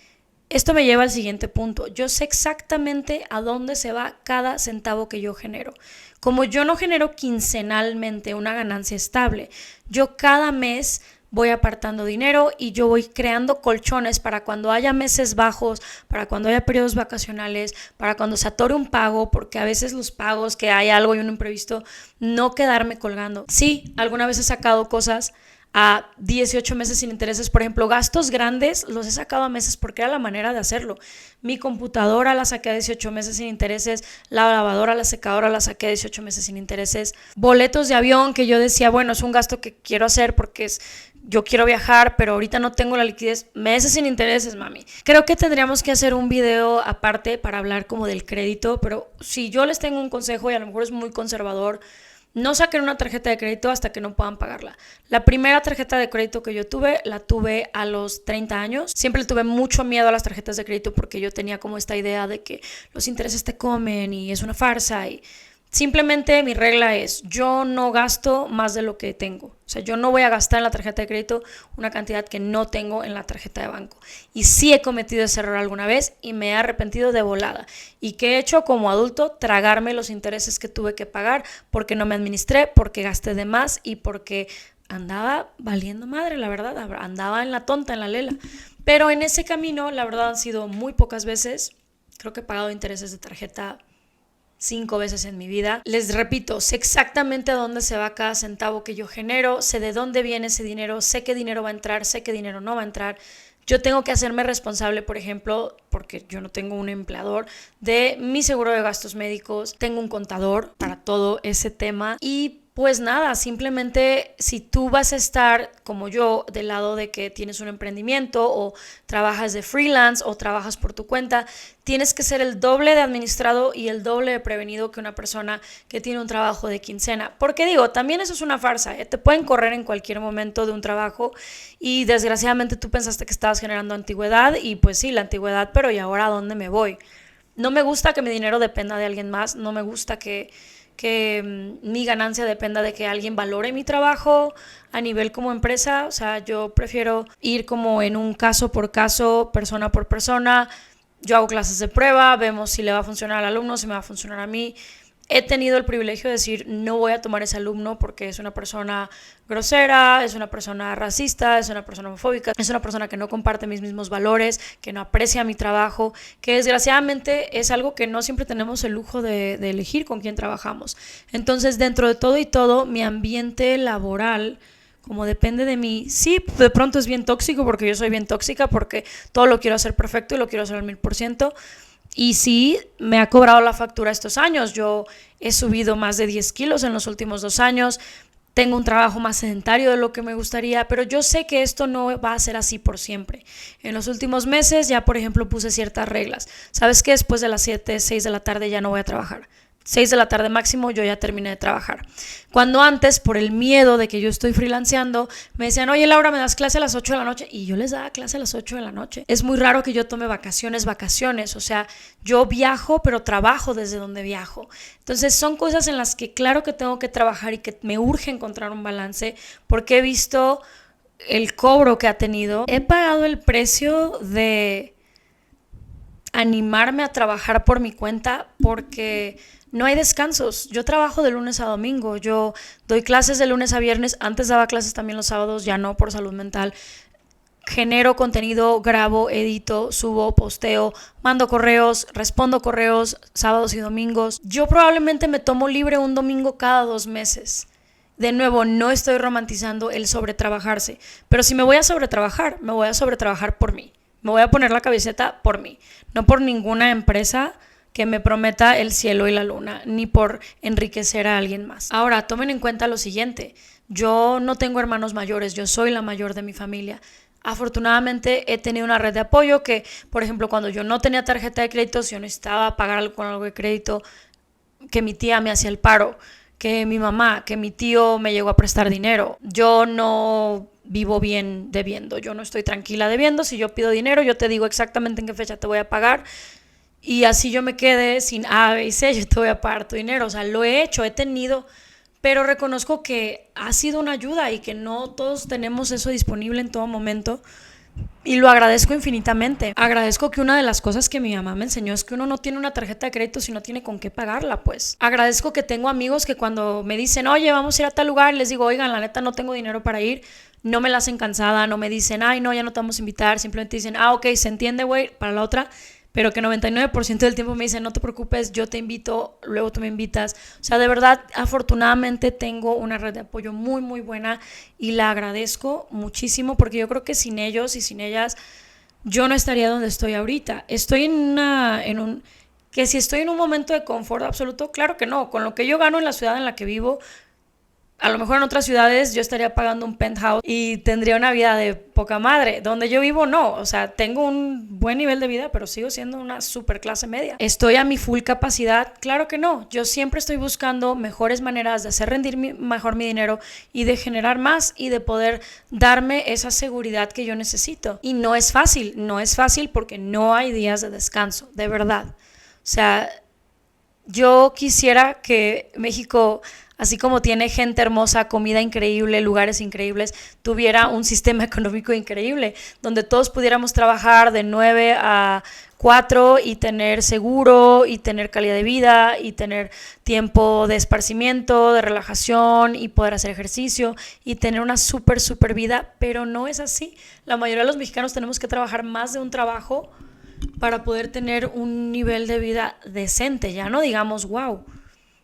Esto me lleva al siguiente punto. Yo sé exactamente a dónde se va cada centavo que yo genero. Como yo no genero quincenalmente una ganancia estable, yo cada mes voy apartando dinero y yo voy creando colchones para cuando haya meses bajos, para cuando haya periodos vacacionales, para cuando se atore un pago, porque a veces los pagos, que hay algo y un imprevisto, no quedarme colgando. Sí, alguna vez he sacado cosas a 18 meses sin intereses, por ejemplo, gastos grandes los he sacado a meses porque era la manera de hacerlo. Mi computadora la saqué a 18 meses sin intereses, la lavadora, la secadora la saqué a 18 meses sin intereses, boletos de avión que yo decía, bueno, es un gasto que quiero hacer porque yo quiero viajar, pero ahorita no tengo la liquidez, meses sin intereses, mami. Creo que tendríamos que hacer un video aparte para hablar como del crédito, pero si yo les tengo un consejo y a lo mejor es muy conservador, no saquen una tarjeta de crédito hasta que no puedan pagarla. La primera tarjeta de crédito que yo tuve, la tuve a los 30 años. Siempre le tuve mucho miedo a las tarjetas de crédito porque yo tenía como esta idea de que los intereses te comen y es una farsa y simplemente mi regla es, yo no gasto más de lo que tengo. O sea, yo no voy a gastar en la tarjeta de crédito una cantidad que no tengo en la tarjeta de banco. Y sí he cometido ese error alguna vez y me he arrepentido de volada. ¿Y qué he hecho como adulto? Tragarme los intereses que tuve que pagar porque no me administré, porque gasté de más y porque andaba valiendo madre, la verdad. Andaba en la tonta, en la lela. Pero en ese camino, la verdad, han sido muy pocas veces. Creo que he pagado intereses de tarjeta 5 veces en mi vida. Les repito, sé exactamente a dónde se va cada centavo que yo genero, sé de dónde viene ese dinero, sé qué dinero va a entrar, sé qué dinero no va a entrar. Yo tengo que hacerme responsable, por ejemplo, porque yo no tengo un empleador, de mi seguro de gastos médicos, tengo un contador para todo ese tema y pues nada, simplemente si tú vas a estar como yo del lado de que tienes un emprendimiento o trabajas de freelance o trabajas por tu cuenta, tienes que ser el doble de administrado y el doble de prevenido que una persona que tiene un trabajo de quincena. Porque digo, también eso es una farsa, ¿eh? Te pueden correr en cualquier momento de un trabajo y desgraciadamente tú pensaste que estabas generando antigüedad y pues sí, la antigüedad, pero ¿y ahora a dónde me voy? No me gusta que mi dinero dependa de alguien más, no me gusta que mi ganancia dependa de que alguien valore mi trabajo a nivel como empresa. O sea, yo prefiero ir como en un caso por caso, persona por persona. Yo hago clases de prueba, vemos si le va a funcionar al alumno, si me va a funcionar a mí. He tenido el privilegio de decir, no voy a tomar ese alumno porque es una persona grosera, es una persona racista, es una persona homofóbica, es una persona que no comparte mis mismos valores, que no aprecia mi trabajo, que desgraciadamente es algo que no siempre tenemos el lujo de elegir con quién trabajamos. Entonces, dentro de todo y todo, mi ambiente laboral, como depende de mí, sí, de pronto es bien tóxico porque yo soy bien tóxica, porque todo lo quiero hacer perfecto y lo quiero hacer al 1000%. Y sí, me ha cobrado la factura estos años. Yo he subido más de 10 kilos en los últimos 2 años. tengo un trabajo más sedentario de lo que me gustaría, pero yo sé que esto no va a ser así por siempre. En los últimos meses ya, por ejemplo, puse ciertas reglas. ¿Sabes qué? Después de las 7, 6 de la tarde ya no voy a trabajar. 6 de la tarde máximo yo ya terminé de trabajar. Cuando antes, por el miedo de que yo estoy freelanceando, me decían, oye Laura, ¿me das clase a las 8 de la noche? Y yo les daba clase a las 8 de la noche. Es muy raro que yo tome vacaciones, o sea, yo viajo, pero trabajo desde donde viajo. Entonces son cosas en las que claro que tengo que trabajar y que me urge encontrar un balance, porque he visto el cobro que ha tenido. He pagado el precio de animarme a trabajar por mi cuenta porque no hay descansos. Yo trabajo de lunes a domingo, yo doy clases de lunes a viernes, antes daba clases también los sábados, ya no por salud mental. Genero contenido, grabo, edito, subo, posteo, mando correos, respondo correos sábados y domingos. Yo probablemente me tomo libre un domingo cada 2 meses. De nuevo, no estoy romantizando el sobretrabajarse, pero si me voy a sobretrabajar, me voy a sobretrabajar por mí. Me voy a poner la camiseta por mí, no por ninguna empresa que me prometa el cielo y la luna, ni por enriquecer a alguien más. Ahora, tomen en cuenta lo siguiente, yo no tengo hermanos mayores, yo soy la mayor de mi familia. Afortunadamente he tenido una red de apoyo que, por ejemplo, cuando yo no tenía tarjeta de crédito, si yo necesitaba pagar con algo de crédito, que mi tía me hacía el paro, que mi mamá, que mi tío me llegó a prestar dinero. Yo no vivo bien debiendo, yo no estoy tranquila debiendo. Si yo pido dinero, yo te digo exactamente en qué fecha te voy a pagar y así yo me quede sin A, B y C, yo te voy a pagar tu dinero. O sea, lo he hecho, he tenido, pero reconozco que ha sido una ayuda y que no todos tenemos eso disponible en todo momento. Y lo agradezco infinitamente. Agradezco que una de las cosas que mi mamá me enseñó es que uno no tiene una tarjeta de crédito si no tiene con qué pagarla, pues. Agradezco que tengo amigos que cuando me dicen, oye, vamos a ir a tal lugar, les digo, oigan, la neta no tengo dinero para ir. No me la hacen cansada, no me dicen, ay, no, ya no te vamos a invitar. Simplemente dicen, ah, ok, se entiende, güey, para la otra. Pero que 99% del tiempo me dicen, no te preocupes, yo te invito, luego tú me invitas. O sea, de verdad, afortunadamente tengo una red de apoyo muy, muy buena y la agradezco muchísimo porque yo creo que sin ellos y sin ellas yo no estaría donde estoy ahorita. Estoy que si estoy en un momento de confort absoluto, claro que no. Con lo que yo gano en la ciudad en la que vivo, a lo mejor en otras ciudades yo estaría pagando un penthouse y tendría una vida de poca madre. Donde yo vivo no, o sea, tengo un buen nivel de vida, pero sigo siendo una super clase media. ¿Estoy a mi full capacidad? Claro que no. Yo siempre estoy buscando mejores maneras de hacer rendir mejor mi dinero y de generar más y de poder darme esa seguridad que yo necesito. Y no es fácil porque no hay días de descanso, de verdad. O sea, yo quisiera que México, así como tiene gente hermosa, comida increíble, lugares increíbles, tuviera un sistema económico increíble, donde todos pudiéramos trabajar de 9 a 4 y tener seguro y tener calidad de vida y tener tiempo de esparcimiento, de relajación y poder hacer ejercicio y tener una súper vida, pero no es así. La mayoría de los mexicanos tenemos que trabajar más de un trabajo para poder tener un nivel de vida decente, ya no digamos wow.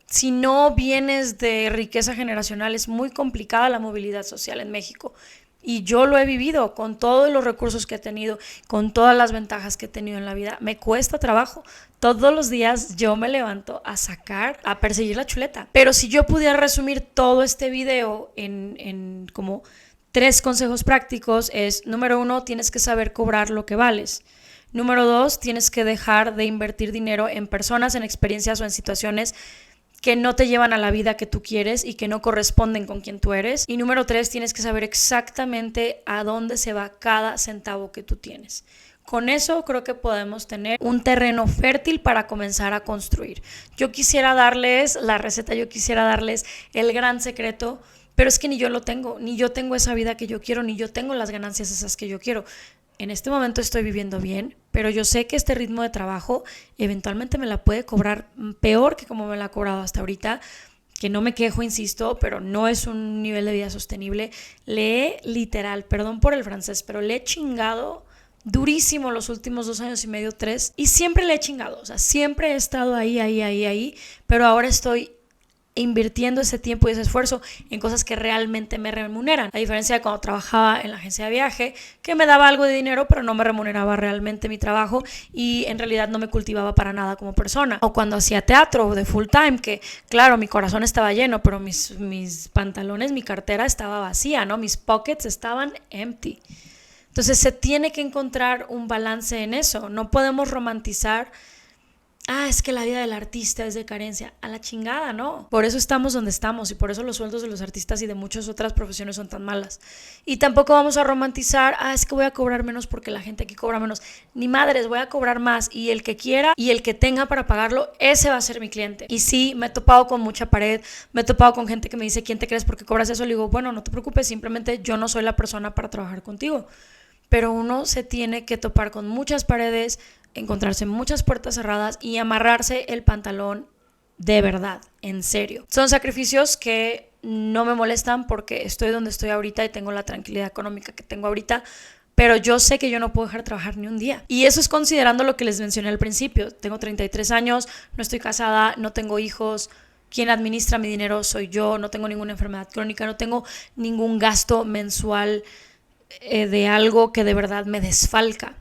Si no vienes de riqueza generacional, es muy complicada la movilidad social en México. Y yo lo he vivido con todos los recursos que he tenido, con todas las ventajas que he tenido en la vida. Me cuesta trabajo. Todos los días yo me levanto a perseguir la chuleta. Pero si yo pudiera resumir todo este video en como 3 consejos prácticos es, número 1, tienes que saber cobrar lo que vales. Número 2, tienes que dejar de invertir dinero en personas, en experiencias o en situaciones que no te llevan a la vida que tú quieres y que no corresponden con quien tú eres. Y número 3, tienes que saber exactamente a dónde se va cada centavo que tú tienes. Con eso creo que podemos tener un terreno fértil para comenzar a construir. Yo quisiera darles la receta, yo quisiera darles el gran secreto, pero es que ni yo lo tengo, ni yo tengo esa vida que yo quiero, ni yo tengo las ganancias esas que yo quiero. En este momento estoy viviendo bien, pero yo sé que este ritmo de trabajo eventualmente me la puede cobrar peor que como me la ha cobrado hasta ahorita, que no me quejo, insisto, pero no es un nivel de vida sostenible. Le he literal, perdón por el francés, pero le he chingado durísimo los últimos 2 años y medio, 3, y siempre le he chingado, o sea, siempre he estado ahí, pero ahora estoy invirtiendo ese tiempo y ese esfuerzo en cosas que realmente me remuneran. A diferencia de cuando trabajaba en la agencia de viaje, que me daba algo de dinero, pero no me remuneraba realmente mi trabajo y en realidad no me cultivaba para nada como persona. O cuando hacía teatro de full time, que claro, mi corazón estaba lleno, pero mis pantalones, mi cartera estaba vacía, ¿no? Mis pockets estaban empty. Entonces se tiene que encontrar un balance en eso. No podemos romantizar, es que la vida del artista es de carencia. A la chingada, ¿no? Por eso estamos donde estamos y por eso los sueldos de los artistas y de muchas otras profesiones son tan malas. Y tampoco vamos a romantizar, es que voy a cobrar menos porque la gente aquí cobra menos. Ni madres, voy a cobrar más y el que quiera y el que tenga para pagarlo, ese va a ser mi cliente. Y sí, me he topado con mucha pared, me he topado con gente que me dice, ¿quién te crees? ¿Por qué cobras eso? Le digo, bueno, no te preocupes, simplemente yo no soy la persona para trabajar contigo. Pero uno se tiene que topar con muchas paredes, encontrarse muchas puertas cerradas y amarrarse el pantalón de verdad, en serio. Son sacrificios que no me molestan porque estoy donde estoy ahorita y tengo la tranquilidad económica que tengo ahorita, pero yo sé que yo no puedo dejar de trabajar ni un día. Y eso es considerando lo que les mencioné al principio. Tengo 33 años, no estoy casada, no tengo hijos. Quien administra mi dinero soy yo, no tengo ninguna enfermedad crónica, no tengo ningún gasto mensual de algo que de verdad me desfalca.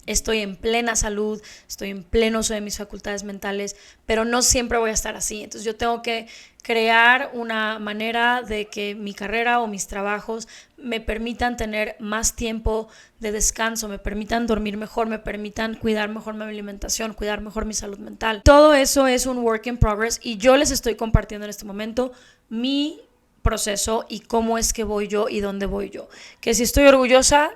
Estoy en plena salud, estoy en pleno uso de mis facultades mentales, pero no siempre voy a estar así. Entonces yo tengo que crear una manera de que mi carrera o mis trabajos me permitan tener más tiempo de descanso, me permitan dormir mejor, me permitan cuidar mejor mi alimentación, cuidar mejor mi salud mental. Todo eso es un work in progress y yo les estoy compartiendo en este momento mi proceso y cómo es que voy yo y dónde voy yo. Que si estoy orgullosa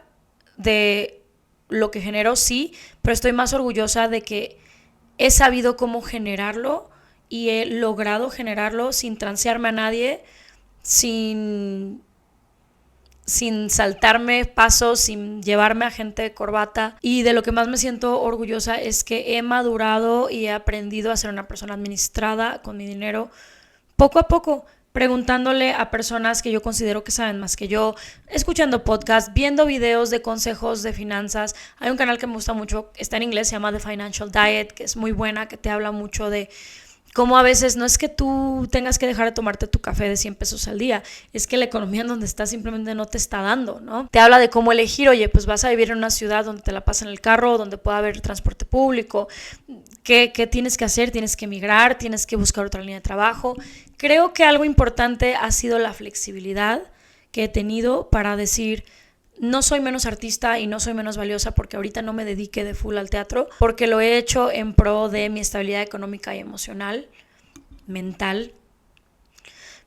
de lo que genero, sí, pero estoy más orgullosa de que he sabido cómo generarlo y he logrado generarlo sin transearme a nadie, sin saltarme pasos, sin llevarme a gente de corbata. Y de lo que más me siento orgullosa es que he madurado y he aprendido a ser una persona administrada con mi dinero poco a poco, preguntándole a personas que yo considero que saben más que yo, escuchando podcasts, viendo videos de consejos de finanzas. Hay un canal que me gusta mucho, está en inglés, se llama The Financial Diet, que es muy buena, que te habla mucho de cómo a veces no es que tú tengas que dejar de tomarte tu café de 100 pesos al día, es que la economía en donde estás simplemente no te está dando, ¿no? Te habla de cómo elegir, oye, pues vas a vivir en una ciudad donde te la pasan en el carro, donde pueda haber transporte público. ¿Qué tienes que hacer? Tienes que emigrar, tienes que buscar otra línea de trabajo. Creo que algo importante ha sido la flexibilidad que he tenido para decir, no soy menos artista y no soy menos valiosa porque ahorita no me dedique de full al teatro, porque lo he hecho en pro de mi estabilidad económica y emocional, mental.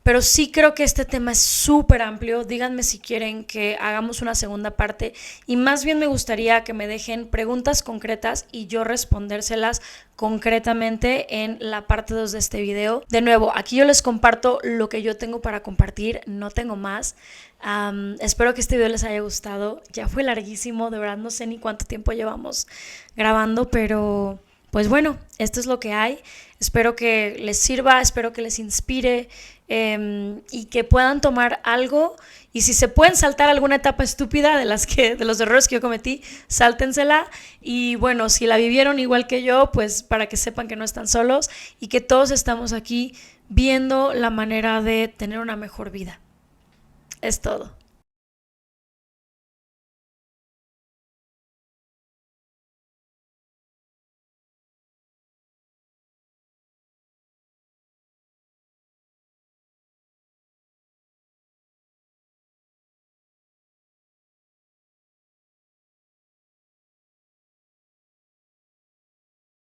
Pero sí creo que este tema es súper amplio. Díganme si quieren que hagamos una segunda parte y más bien me gustaría que me dejen preguntas concretas y yo respondérselas concretamente en la parte 2 de este video. De nuevo, aquí yo les comparto lo que yo tengo para compartir, no tengo más. Espero que este video les haya gustado. Ya fue larguísimo, de verdad no sé ni cuánto tiempo llevamos grabando, pero pues bueno, esto es lo que hay. Espero que les sirva, espero que les inspire y que puedan tomar algo. Y si se pueden saltar alguna etapa estúpida de los errores que yo cometí, sáltensela. Y bueno, si la vivieron igual que yo, pues para que sepan que no están solos y que todos estamos aquí viendo la manera de tener una mejor vida. Es todo.